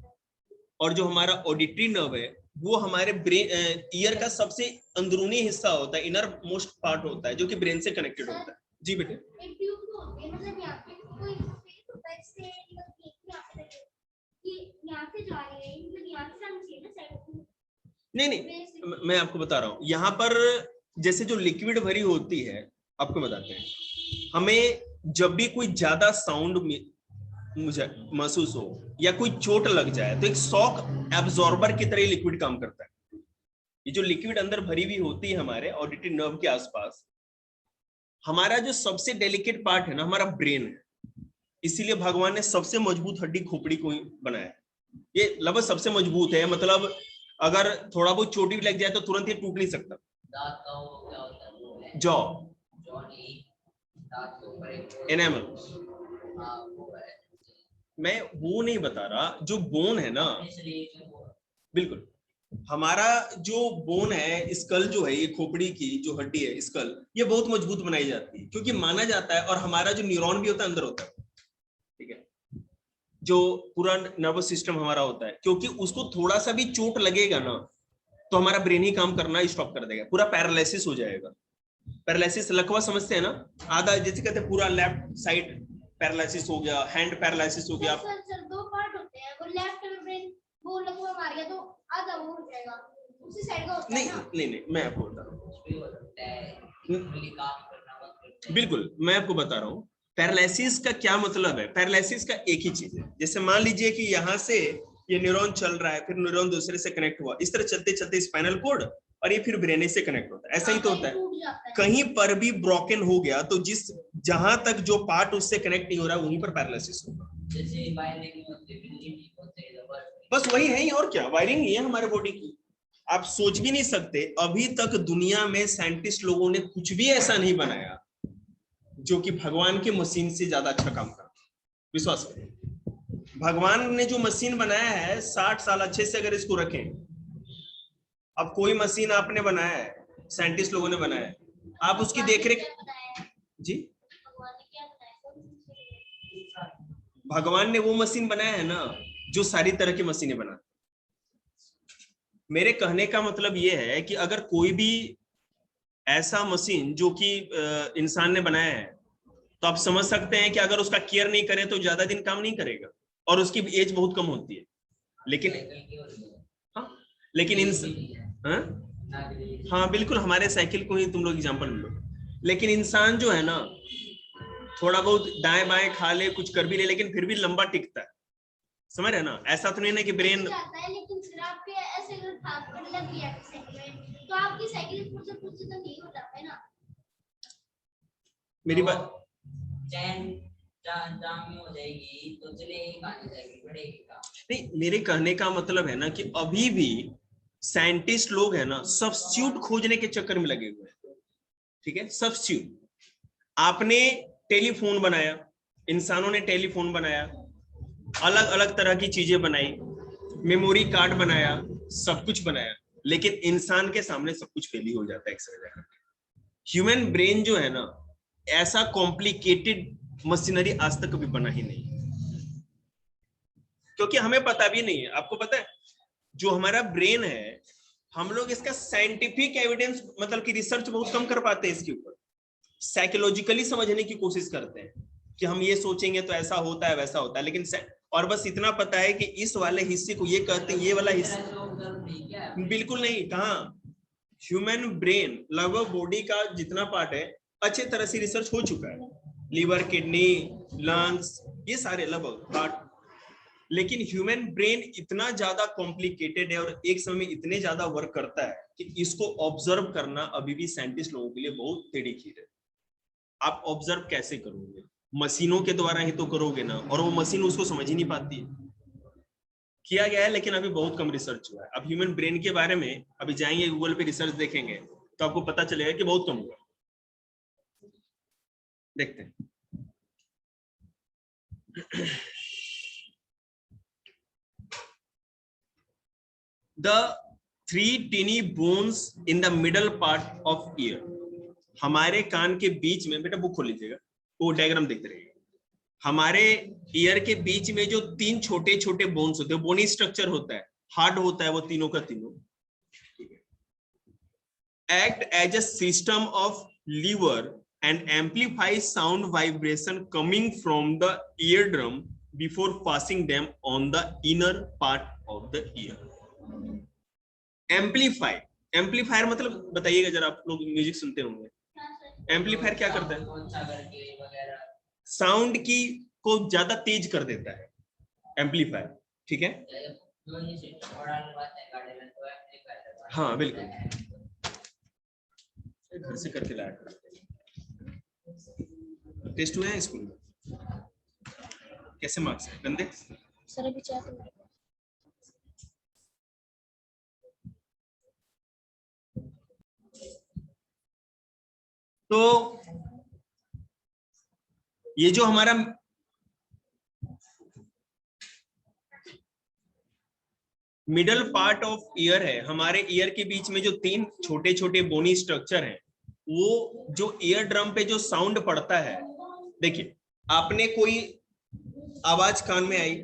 और जो हमारा ऑडिटरी नर्व है वो हमारे ब्रेन ईयर का सबसे अंदरूनी हिस्सा होता है, इनर मोस्ट पार्ट होता है, जो कि ब्रेन से कनेक्टेड होता है। जी बेटे। एक ट्यूब तो होती है, मतलब यहाँ पे कोई स्पेस होता है, इससे यहाँ पे कि यहाँ से जा रही है, मतलब यहाँ से जानी चाहिए ना साइड। नहीं, मैं आपको बता रहा हूँ, यहाँ पर जैसे जो लिक्विड भरी होती है, आपको बताते हैं, हमें जब भी कोई ज्यादा साउंड मुझे महसूस हो या कोई चोट लग जाए तो एक शॉक एब्जॉर्बर की तरह लिक्विड काम करता है। ये जो लिक्विड अंदर भरी हुई होती है हमारे ऑडिटरी नर्व के आसपास, हमारा जो सबसे डेलिकेट पार्ट है ना, हमारा ब्रेन है। इसीलिए भगवान ने सबसे मजबूत हड्डी खोपड़ी को ही बनाया। ये लगभग सबसे मजबूत है, मतलब अगर थोड़ा बहुत चोट भी लग जाए तो तुरंत ये टूट नहीं सकता। दांत का वो क्या होता है, वो है जॉ, जॉ नहीं, दांत के ऊपर एक एनामल। हाँ वो है। मैं वो नहीं बता रहा, जो बोन है ना, अपने शरीर में वो बिल्कुल हमारा जो बोन है, स्कल जो है, ये खोपड़ी की जो हड्डी है स्कल, ये बहुत मजबूत बनाई जाती है, क्योंकि माना जाता है, और हमारा जो न्यूरॉन भी होता है अंदर होता है, ठीक है, जो पूरा नर्वस सिस्टम हमारा होता है, क्योंकि उसको थोड़ा सा भी चोट लगेगा ना तो हमारा ब्रेन ही काम करना स्टॉप कर देगा, पूरा पैरालिसिस हो जाएगा। पैरालिसिस लकवा समझते हैं ना, आधा जैसे कहते हैं पूरा लेफ्ट साइड पैरालिसिस हो गया, हैंड पैरालिसिस हो गया। सर दो पार्ट होते हैं, वो लेफ्ट में ब्रेन वो लकवा मार गया तो आधा वो हो जाएगा, उसी साइड का होता है ना। नहीं मैं आपको बता रहा हूँ, कुछ भी हो सकता है, काम करना मत करते हैं। बिल्कुल मैं आपको बता रहा हूँ पैरालिसिस का क्या मतलब है। पैरालिसिस का एक ही चीज है, जैसे मान लीजिए कि यहाँ से ये न्यूरॉन चल रहा है, फिर न्यूरॉन दूसरे से कनेक्ट हुआ, इस तरह चलते चलते स्पाइनल कोड, और ये फिर ब्रेन से कनेक्ट होता है, ऐसा ही तो होता है। कहीं पर भी ब्रोकन हो गया तो जिस जहां तक जो पार्ट उससे कनेक्ट नहीं हो रहा है वहीं पर पैरालिसिस होगा। जैसे वायरिंग होते हैं, बिजली ठीक होते हैं, बस वही है ही, और क्या वायरिंग ही है हमारे बॉडी की। आप सोच भी नहीं सकते, अभी तक दुनिया में साइंटिस्ट लोगों ने कुछ भी ऐसा नहीं बनाया जो कि भगवान की मशीन से ज्यादा अच्छा काम करता। विश्वास करें, भगवान ने जो मशीन बनाया है 60 साल अच्छे से अगर इसको रखें, अब कोई मशीन आपने बनाया है, साइंटिस्ट लोगों ने बनाया है, आप उसकी देखरेख जी, भगवान ने वो मशीन बनाया है ना जो सारी तरह की मशीनें बना। मेरे कहने का मतलब ये है कि अगर कोई भी ऐसा मशीन जो कि इंसान ने बनाया है, तो आप समझ सकते हैं कि अगर उसका केयर नहीं करे तो ज्यादा दिन काम नहीं करेगा, और उसकी एज बहुत कम होती है। लेकिन हाँ, लेकिन हाँ बिल्कुल, हमारे साइकिल को ही तुम लोग एग्जांपल लो। लेकिन इंसान जो है ना, थोड़ा बहुत दाएं बाएं खा ले, कुछ कर भी ले, लेकिन फिर भी लंबा टिकता है, समझ रहे ना। ऐसा तो नहीं ना कि ब्रेन, लेकिन फिर आपके ऐसे लग गया तो आपकी साइकिल कुछ तो नहीं हो जाता है ना। मेरी बात चैन जाम हो जाएगी तो चलेगी कहां जाएगी, बढ़ेगी कहां। नहीं, मेरे कहने का मतलब है ना कि अभी भी साइंटिस्ट लोग है ना सब्स्टिट्यूट खोजने के चक्कर में लगे हुए हैं, ठीक है। सब्स्टिट्यूट, आपने टेलीफोन बनाया, इंसानों ने टेलीफोन बनाया, अलग अलग तरह की चीजें बनाई, मेमोरी कार्ड बनाया, सब कुछ बनाया, लेकिन इंसान के सामने सब कुछ फेल ही हो जाता है एक समय। ह्यूमन ब्रेन जो है ना, ऐसा कॉम्प्लिकेटेड मशीनरी आज तक कभी बना ही नहीं, क्योंकि हमें पता भी नहीं है। आपको पता है जो हमारा ब्रेन है, हम लोग इसका साइंटिफिक एविडेंस मतलब कि रिसर्च बहुत कम कर पाते हैं इसके ऊपर, साइकोलॉजिकली समझने की कोशिश करते हैं कि हम ये सोचेंगे तो ऐसा होता है वैसा होता है, लेकिन और बस इतना पता है कि इस वाले हिस्से को ये कहते हैं, ये वाला हिस्सा बिल्कुल नहीं। कहाँ ह्यूमन ब्रेन लगभग बॉडी का जितना पार्ट है अच्छे तरह से रिसर्च हो चुका है, लीवर, किडनी, लंग्स, ये सारे लगभग पार्ट, लेकिन ह्यूमन ब्रेन इतना ज्यादा कॉम्प्लिकेटेड है और एक समय में इतने ज्यादा वर्क करता है कि इसको ऑब्जर्व करना अभी भी साइंटिस्ट लोगों के लिए बहुत टेढ़ी खीर है। आप ऑब्जर्व कैसे करोगे, मशीनों के द्वारा ही तो करोगे ना, और वो मशीन उसको समझ ही नहीं पाती है। किया गया है लेकिन अभी बहुत कम रिसर्च हुआ है। अब ह्यूमन ब्रेन के बारे में अभी जाएंगे गूगल पे रिसर्च देखेंगे तो आपको पता चलेगा कि बहुत कम हुआ। देखते हैं। The three tiny bones in the middle part of ear, हमारे कान के बीच में, बेटा बुक खोल लीजिएगा, वो डायग्राम देखते रहिएगा। हमारे ईयर के बीच में जो तीन छोटे छोटे बोन्स होते हैं, बोनी स्ट्रक्चर होता है, हार्ड होता है वो तीनों का तीनों, act as a system of lever and amplify sound vibration coming from the eardrum before passing them on the inner part of the ear. Amplify, amplifier मतलब बताइएगा जरा, आप लोग म्यूजिक सुनते होंगे, एम्पलीफायर क्या करता है? साउंड की को ज्यादा तेज कर देता है एम्पलीफायर, ठीक है। हाँ बिल्कुल, घर से करके लाया, टेस्ट हुआ है स्कूल में। कैसे मार्क्स है गंदे? सर अभी चेक कर। तो ये जो हमारा मिडल पार्ट ऑफ ईयर है, हमारे ईयर के बीच में जो 3 छोटे छोटे बोनी स्ट्रक्चर हैं, वो जो ईयर ड्रम पे जो साउंड पड़ता है, देखिए आपने कोई आवाज कान में आई,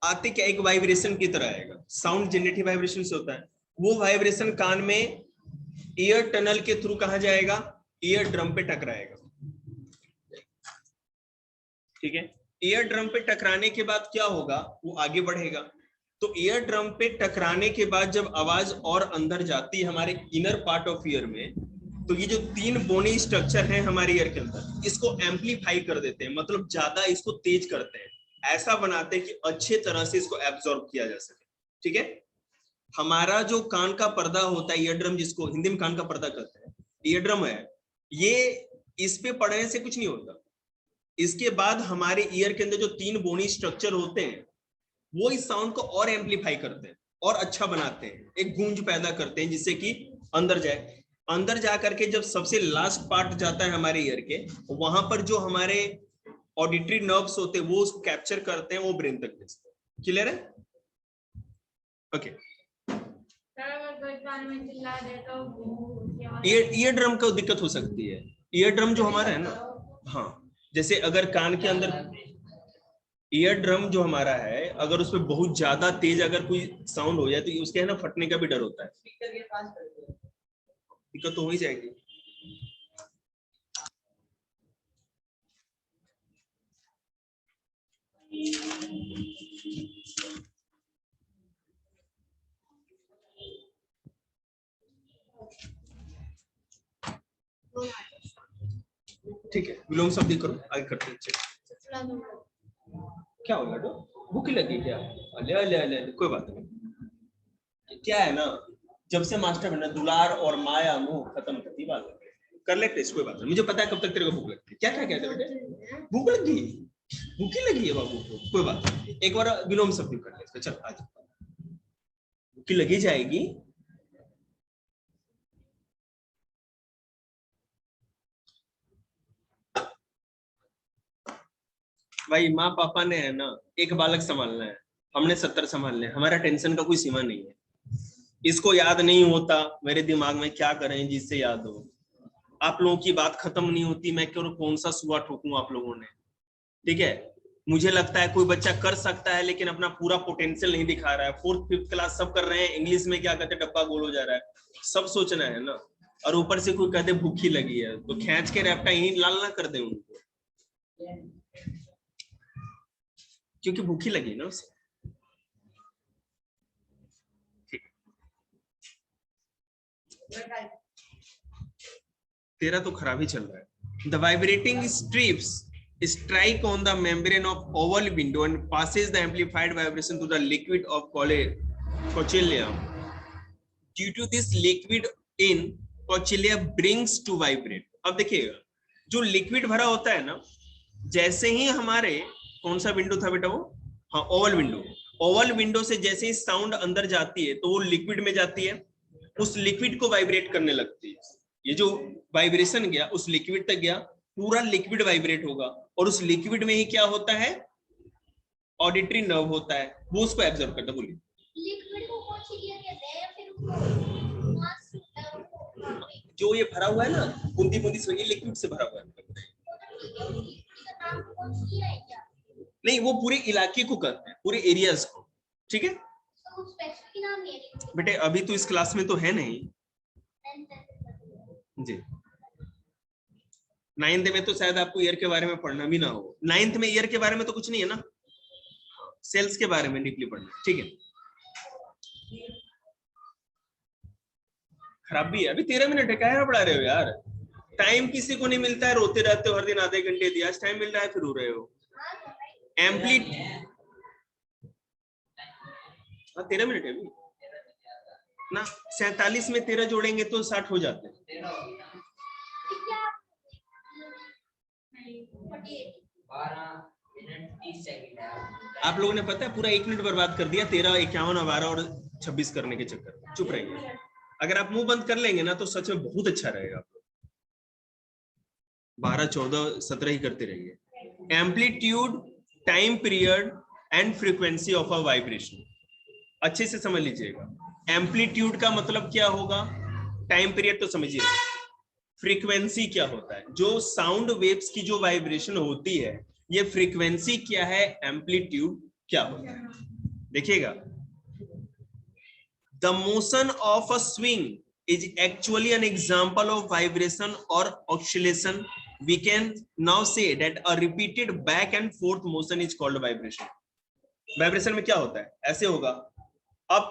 आते क्या एक वाइब्रेशन की तरह आएगा, साउंड जनरेटिव वाइब्रेशन से होता है, वो वाइब्रेशन कान में ईयर टनल के थ्रू कहा जाएगा, ईयर ड्रम पे टकराएगा। ठीक है, ईयर ड्रम पे टकराने के बाद क्या होगा, वो आगे बढ़ेगा। तो ईयर ड्रम पे टकराने के बाद जब आवाज और अंदर जाती है हमारे इनर पार्ट ऑफ ईयर में, तो ये जो 3 बोनी स्ट्रक्चर हैं हमारे ईयर के अंदर, इसको एम्पलीफाई कर देते हैं, मतलब ज्यादा इसको तेज करते हैं, ऐसा बनाते हैं कि अच्छे तरह से इसको एब्जॉर्ब किया जा सके। ठीक है, हमारा जो कान का पर्दा होता है, ईयर ड्रम, जिसको हिंदी में कान का पर्दा कहते हैं, ईयर ड्रम है ये, इस पे पड़ने से कुछ नहीं होता। इसके बाद हमारे ईयर के अंदर जो 3 बोनी स्ट्रक्चर होते हैं, वो इस साउंड को और एम्पलीफाई करते हैं और अच्छा बनाते हैं, एक गूंज पैदा करते हैं जिससे कि अंदर जाए। अंदर जा करके जब सबसे लास्ट पार्ट जाता है हमारे ईयर के, वहां पर जो हमारे ऑडिटरी नर्व्स होते हैं वो उसको कैप्चर करते हैं, वो ब्रेन तक भेजते हैं। क्लियर है? ओके। ईयर ड्रम को दिक्कत हो सकती है, ईयर ड्रम जो हमारा है ना, हाँ, जैसे अगर कान के अंदर ईयर ड्रम जो हमारा है, अगर उसमें बहुत ज्यादा तेज अगर कोई साउंड हो जाए तो उसके है ना फटने का भी डर होता है, दिक्कत तो हो ही जाएगी। ठीक है, विलोम शब्द करो, आगे करते हैं। क्या हो गया, भूख लगी क्या? अले अले अले, कोई बात नहीं। क्या है ना, जब से मास्टर बना, दुलार और माया मोह खत्म करती बात कर ले टेस्ट, कोई बात नहीं, मुझे पता है कब तक तेरे को भूख लगती है। क्या क्या कहते बेटे, भूख लगी, भूखी लगी है बाबू को, कोई बात नहीं, एक बार विलोम शब्द कर ले इसका, चल आज भूखी लगी जाएगी। भाई माँ पापा ने है ना एक बालक संभालना है, हमने 70 संभालने हैं, हमारा टेंशन का कोई सीमा नहीं है। इसको याद नहीं होता, मेरे दिमाग में क्या करें जिससे याद हो, आप लोगों की बात खत्म नहीं होती, मैं क्यों कौन सा सुआ ठोकूं आप लोगों ने। ठीक है, मुझे लगता है कोई बच्चा कर सकता है लेकिन अपना पूरा पोटेंशियल नहीं दिखा रहा है। 4th 5th क्लास सब कर रहे हैं, इंग्लिश में क्या कहते हैं डब्बा गोल हो जा रहा है, सब सोचना है ना, और ऊपर से कोई कहते भूखी लगी है तो खींच के रैपटा यही लाल ना कर दे उनको, क्योंकि भूखी लगी ना उसे। तेरा तो खराब ही चल रहा है। The vibrating strips strike on the membrane of oval window and passes the amplified vibration to the liquid of cochlea. Due to this, liquid in cochlea brings to vibrate. अब देखिएगा, जो लिक्विड भरा होता है ना, जैसे ही हमारे कौन सा विंडो था बेटा वो, हाँ ओवल विंडो, ओवल विंडो से जैसे ही साउंड अंदर जाती है तो वो लिक्विड में जाती है, उस लिक्विड को वाइब्रेट करने लगती है। ये जो वाइब्रेशन गया उस लिक्विड तक गया, पूरा लिक्विड वाइब्रेट होगा, और उस लिक्विड में ही क्या होता है, ऑडिटरी नर्व होता है, वो उसको एब्जॉर्ब करता है। बोलिए, लिक्विड को कोशिलिया कहते हैं या फिर मास जो ये भरा हुआ है ना, बूंदी बूंदी से, ये लिक्विड से भरा हुआ है। नहीं, वो पूरे इलाके को कहते हैं, पूरे एरियाज को। ठीक है बेटे, अभी तो इस क्लास में तो है नहीं जी, 9th में तो शायद आपको ईयर के बारे में पढ़ना भी ना हो। 9th में ईयर के बारे में तो कुछ नहीं है ना, सेल्स के बारे में डीपली पढ़ना। ठीक है, खराब भी है। अभी 13 मिनट है, क्या पढ़ा रहे हो यार, टाइम किसी को नहीं मिलता है, रोते रहते हो हर दिन आधे घंटे दिया, आज टाइम मिल रहा है फिर रो रहे हो। एम्पलीट 13 मिनट है अभी ना, 47 में 13 जोड़ेंगे तो 60 हो जाते हैं। 12 मिनट मिनट 30 सेकंड है। आप लोगों ने पता है पूरा 1 मिनट बर्बाद कर दिया 13, 51, 12 और 26 करने के चक्कर में। चुप रहिए। अगर आप मुंह बंद कर लेंगे ना तो सच में बहुत अच्छा रहेगा। आप 12, 14, 17 ही करते रहिए। Amplitude, time period and frequency of a vibration. अच्छे से समझ लीजिएगा। एम्पलीट्यूड का मतलब क्या होगा, टाइम पीरियड तो समझिए। फ्रीक्वेंसी क्या होता है, जो साउंड वेव्स की जो वाइब्रेशन होती है ये फ्रीक्वेंसी क्या है, एम्पलीट्यूड क्या होता है। देखिएगा, the motion of a swing is actually an example of vibration or oscillation. We can now say that a repeated back and forth motion is called vibration. Vibration में क्या होता है, ऐसे होगा, अप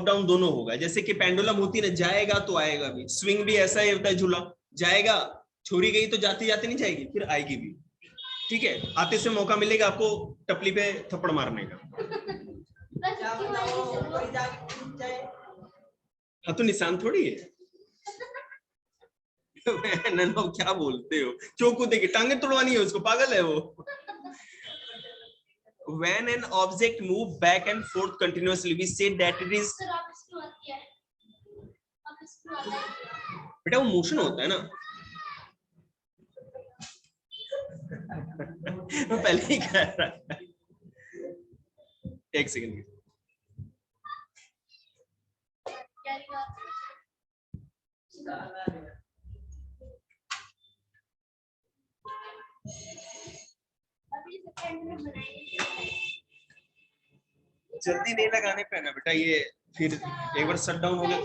डाउन दोनों होगा। जैसे कि पेंडुलम होती है ना, जाएगा तो आएगा भी। स्विंग भी ऐसा ही होता है, झूला जाएगा, छोड़ी गई तो जाती जाती नहीं जाएगी, फिर आएगी भी। ठीक है, आते से मौका मिलेगा आपको टपली पे थप्पड़ मारने का। हाँ तो निशान थोड़ी है। नन्नो क्या बोलते हो, चोकू देके टांगे तोड़वानी है उसको, पागल है वो। When an object move back and forth continuously, we say that it is, बेटा वो मोशन होता है ना। मैं पहले ही कह रहा था। एक सेकंड। जल्दी नहीं लगाने पे ना बेटा, ये फिर एक बार शट डाउन हो गया,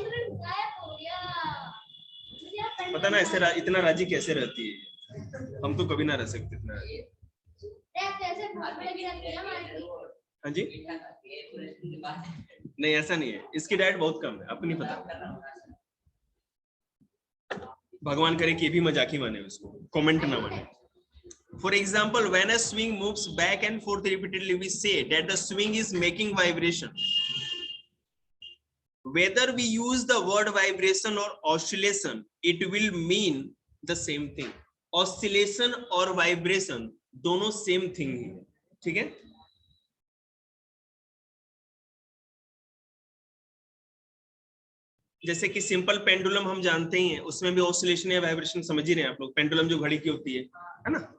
पता ना ऐसे इतना राजी कैसे रहती है। हम तो कभी ना रह सकते इतना। हाँ जी, नहीं ऐसा नहीं है, इसकी डाइट बहुत कम है, आपको नहीं पता। भगवान करे कि ये भी मजाक ही माने उसको, कमेंट ना माने। For example, when a swing moves back and forth repeatedly, we say that the swing is making vibration. Whether we use the word vibration or oscillation, it will mean the same thing. Oscillation और vibration दोनों same thing ही है, ठीक है। जैसे कि simple pendulum हम जानते ही हैं, उसमें भी ऑसिलेशन या वाइब्रेशन समझ ही रहे हैं आप लोग। पेंडुलम जो घड़ी की होती है ना।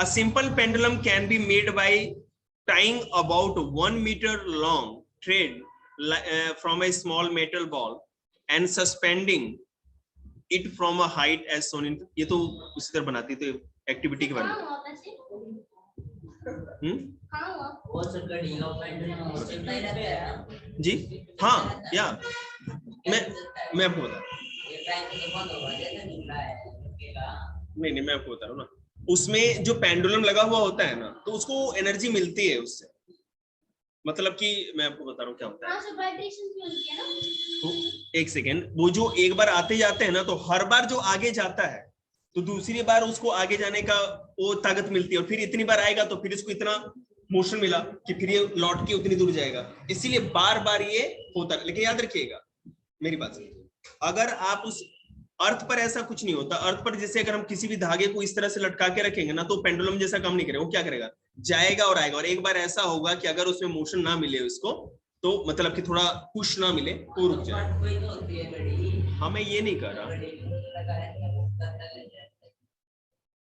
A simple pendulum can be made by tying about 1 meter long thread from a small metal ball and suspending it from a height as shown in। ये तो उसी तरह बनाती थी एक्टिविटी के बारे में। जी हाँ, या मैं आपको बता, नहीं मैं आपको बता रहा हूँ ना, उसमें जो पेंडुलम लगा हुआ होता है ना, तो उसको एनर्जी मिलती है उससे। मतलब कि मैं आपको बता रहा हूँ क्या होता है। तो एक सेकेंड, वो जो एक बार आते जाते हैं ना, तो हर बार जो आगे जाता है तो दूसरी बार उसको आगे जाने का वो ताकत मिलती है, और फिर इतनी बार आएगा तो फिर इसको इतना मोशन मिला कि फिर ये लौट के उतनी दूर जाएगा। इसीलिए बार बार ये होता है। लेकिन याद रखिएगा मेरी बात, अगर आप उस अर्थ पर ऐसा कुछ नहीं होता। अर्थ पर जैसे अगर हम किसी भी धागे को इस तरह से लटका के रखेंगे ना, तो पेंडुलम जैसा काम नहीं करेगा। वो क्या करेगा, जाएगा और आएगा। और एक बार ऐसा होगा कि अगर उसमें मोशन ना मिले उसको, तो मतलब कि थोड़ा पुश ना मिले तो रुक जाए। हाँ मैं ये नहीं कर रहा,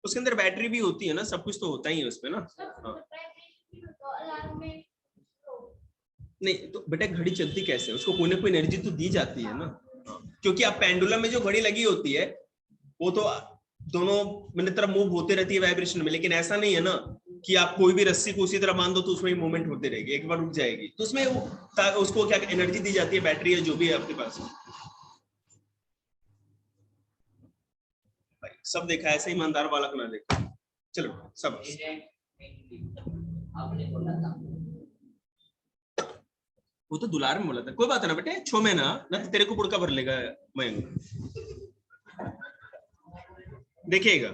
उसके अंदर बैटरी भी होती है ना, सब कुछ तो होता ही है उसमें ना। हाँ। नहीं तो बेटा घड़ी चलती कैसे, उसको कोई ना कोई एनर्जी तो दी जाती है ना। क्योंकि आप पेंडुलम में जो घड़ी लगी होती है वो तो दोनों मैंने तरफ मूव होते रहती है वाइब्रेशन में। लेकिन ऐसा नहीं है ना कि आप कोई भी रस्सी को उसी तरह बांध दो तो उसमें मूवमेंट होती रहेगी, एक बार रुक जाएगी। तो उसमें उसको क्या एनर्जी दी जाती है, बैटरी है जो भी है आपके पास। भाई सब देखा, ऐसे ईमानदार बालक ना देखो। चलो सब वो तो दुलार में बोला था, कोई बात है ना बेटे, छो में ना तो तेरे को पुड़का भर लेगा मयंक। देखिएगा,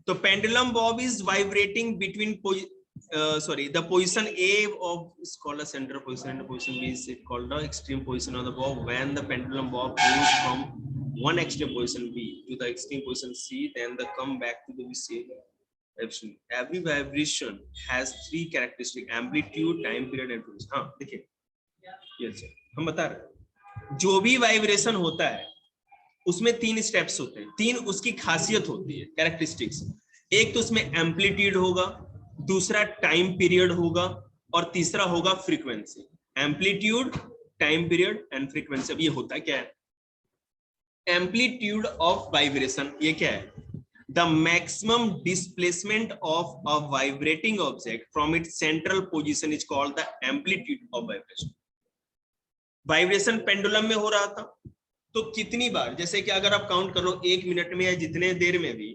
तो pendulum Bob is vibrating between the position A of is called a center position and the position B is called the extreme position of the bob. When the pendulum bob moves from one extreme position B to the extreme position C, then the come back to the C Absolutely. Every vibration has three characteristics: amplitude, time period and frequency. हाँ देखिए, yes, हम बता रहे हैं जो भी vibration होता है उसमें तीन स्टेप्स होते हैं, तीन उसकी खासियत होती है, कैरेक्टरिस्टिक्स। एक तो उसमें एम्पलीट्यूड होगा, दूसरा टाइम पीरियड होगा और तीसरा होगा frequency. Amplitude, time period and frequency. अब ये होता क्या है? एम्पलीट्यूड ऑफ वाइब्रेशन ये क्या है? The maximum displacement of a vibrating object from its central position is called the amplitude of vibration. Vibration pendulum में हो रहा था तो कितनी बार, जैसे कि अगर आप काउंट कर लो 1 मिनट में या जितने देर में भी,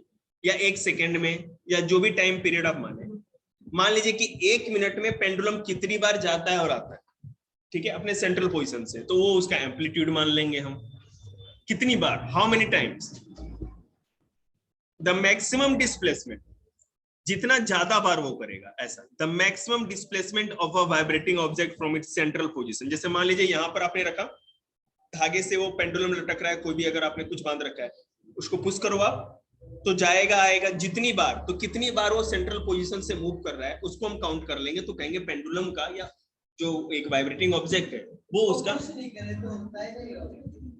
या 1 सेकेंड में, या जो भी टाइम पीरियड आप माने, मान लीजिए कि 1 मिनट में पेंडुलम कितनी बार जाता है और आता है, ठीक है, अपने सेंट्रल पोजीशन से, तो वो उसका एम्पलीट्यूड मान लेंगे हम। कितनी बार, how many times? The maximum displacement, जितना ज्यादा बार वो करेगा, ऐसा। The maximum displacement of a vibrating object from its central position. जैसे मान लीजिए यहाँ पर आपने रखा, धागे से वो पेंडुलम लटक रहा है, कोई भी अगर आपने कुछ बांध रखा है, उसको पुश करो आप तो जाएगा आएगा जितनी बार, तो कितनी बार वो सेंट्रल पोजीशन से मूव कर रहा है उसको हम काउंट कर लेंगे, तो कहेंगे पेंडुलम का या जो एक वाइब्रेटिंग ऑब्जेक्ट है वो उसका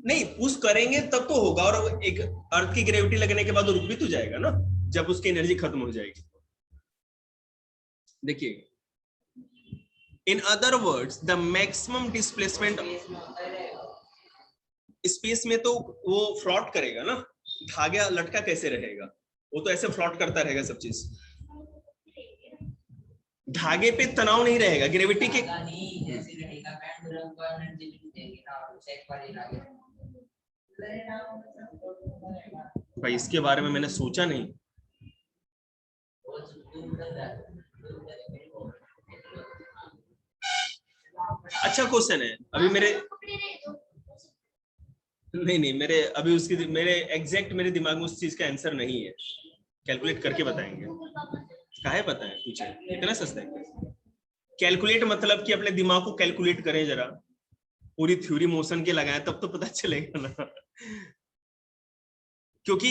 नहीं, पुश करेंगे तब तो होगा, और एक अर्थ की ग्रेविटी लगने के बाद रुक भी तो जाएगा ना, जब उसकी एनर्जी खत्म हो जाएगी। देखिए, in other words the maximum displacement space में तो वो फ्लॉट करेगा ना, धागा लटका कैसे रहेगा, वो तो ऐसे फ्लॉट करता रहेगा सब चीज। धागे पे तनाव नहीं रहेगा, ग्रेविटी के भाई इसके बारे में मैंने सोचा नहीं। अच्छा क्वेश्चन है, अभी मेरे नहीं मेरे अभी उसकी मेरे एग्जैक्ट मेरे दिमाग में उस चीज का आंसर नहीं है, कैलकुलेट करके बताएंगे। काहे पता है, पूछे इतना सस्ता है? कैलकुलेट मतलब कि अपने दिमाग को कैलकुलेट करें जरा, पूरी थ्योरी मोशन के लगाए तब तो पता चलेगा ना, क्योंकि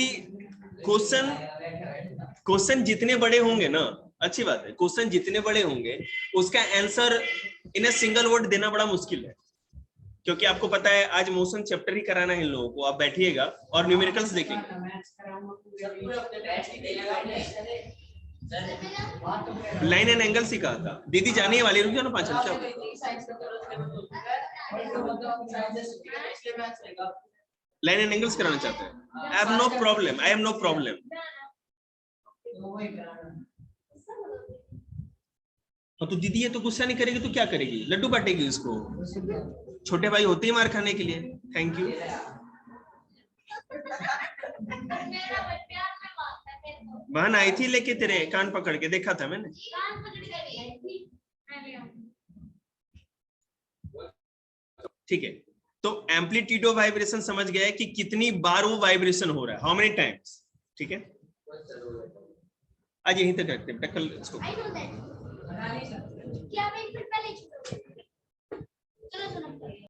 क्वेश्चन जितने बड़े होंगे ना, अच्छी बात है, क्वेश्चन जितने बड़े होंगे उसका आंसर इन सिंगल वर्ड देना बड़ा मुश्किल है, क्योंकि आपको पता है आज मोशन चैप्टर ही कराना है इन लोगों को। आप बैठिएगा और न्यूमेरिकल्स देखेंगे। लाइन एंड एंगल सिखा था दीदी, जाने वाली, रुक जाओ ना 5 मिनट। लाइन एंड एंगल्स कराना चाहते हैं? I have no problem, I have no problem. तो दीदी ये तो गुस्सा नहीं करेगी तो क्या करेगी? लड्डू बांटेगी उसको, छोटे भाई होते ही मार खाने के लिए। Thank you. बहन आई थी लेके तेरे कान पकड़ के, देखा था मैंने। ठीक है, तो एम्पलीट्यूड ऑफ वाइब्रेशन समझ गया है कि कितनी बार वो वाइब्रेशन हो रहा है, हाउ मेनी टाइम्स। ठीक है, आज यहीं तक रखते हैं, टक्कल इसको। क्या मैं फिर पहले चलो सुनो।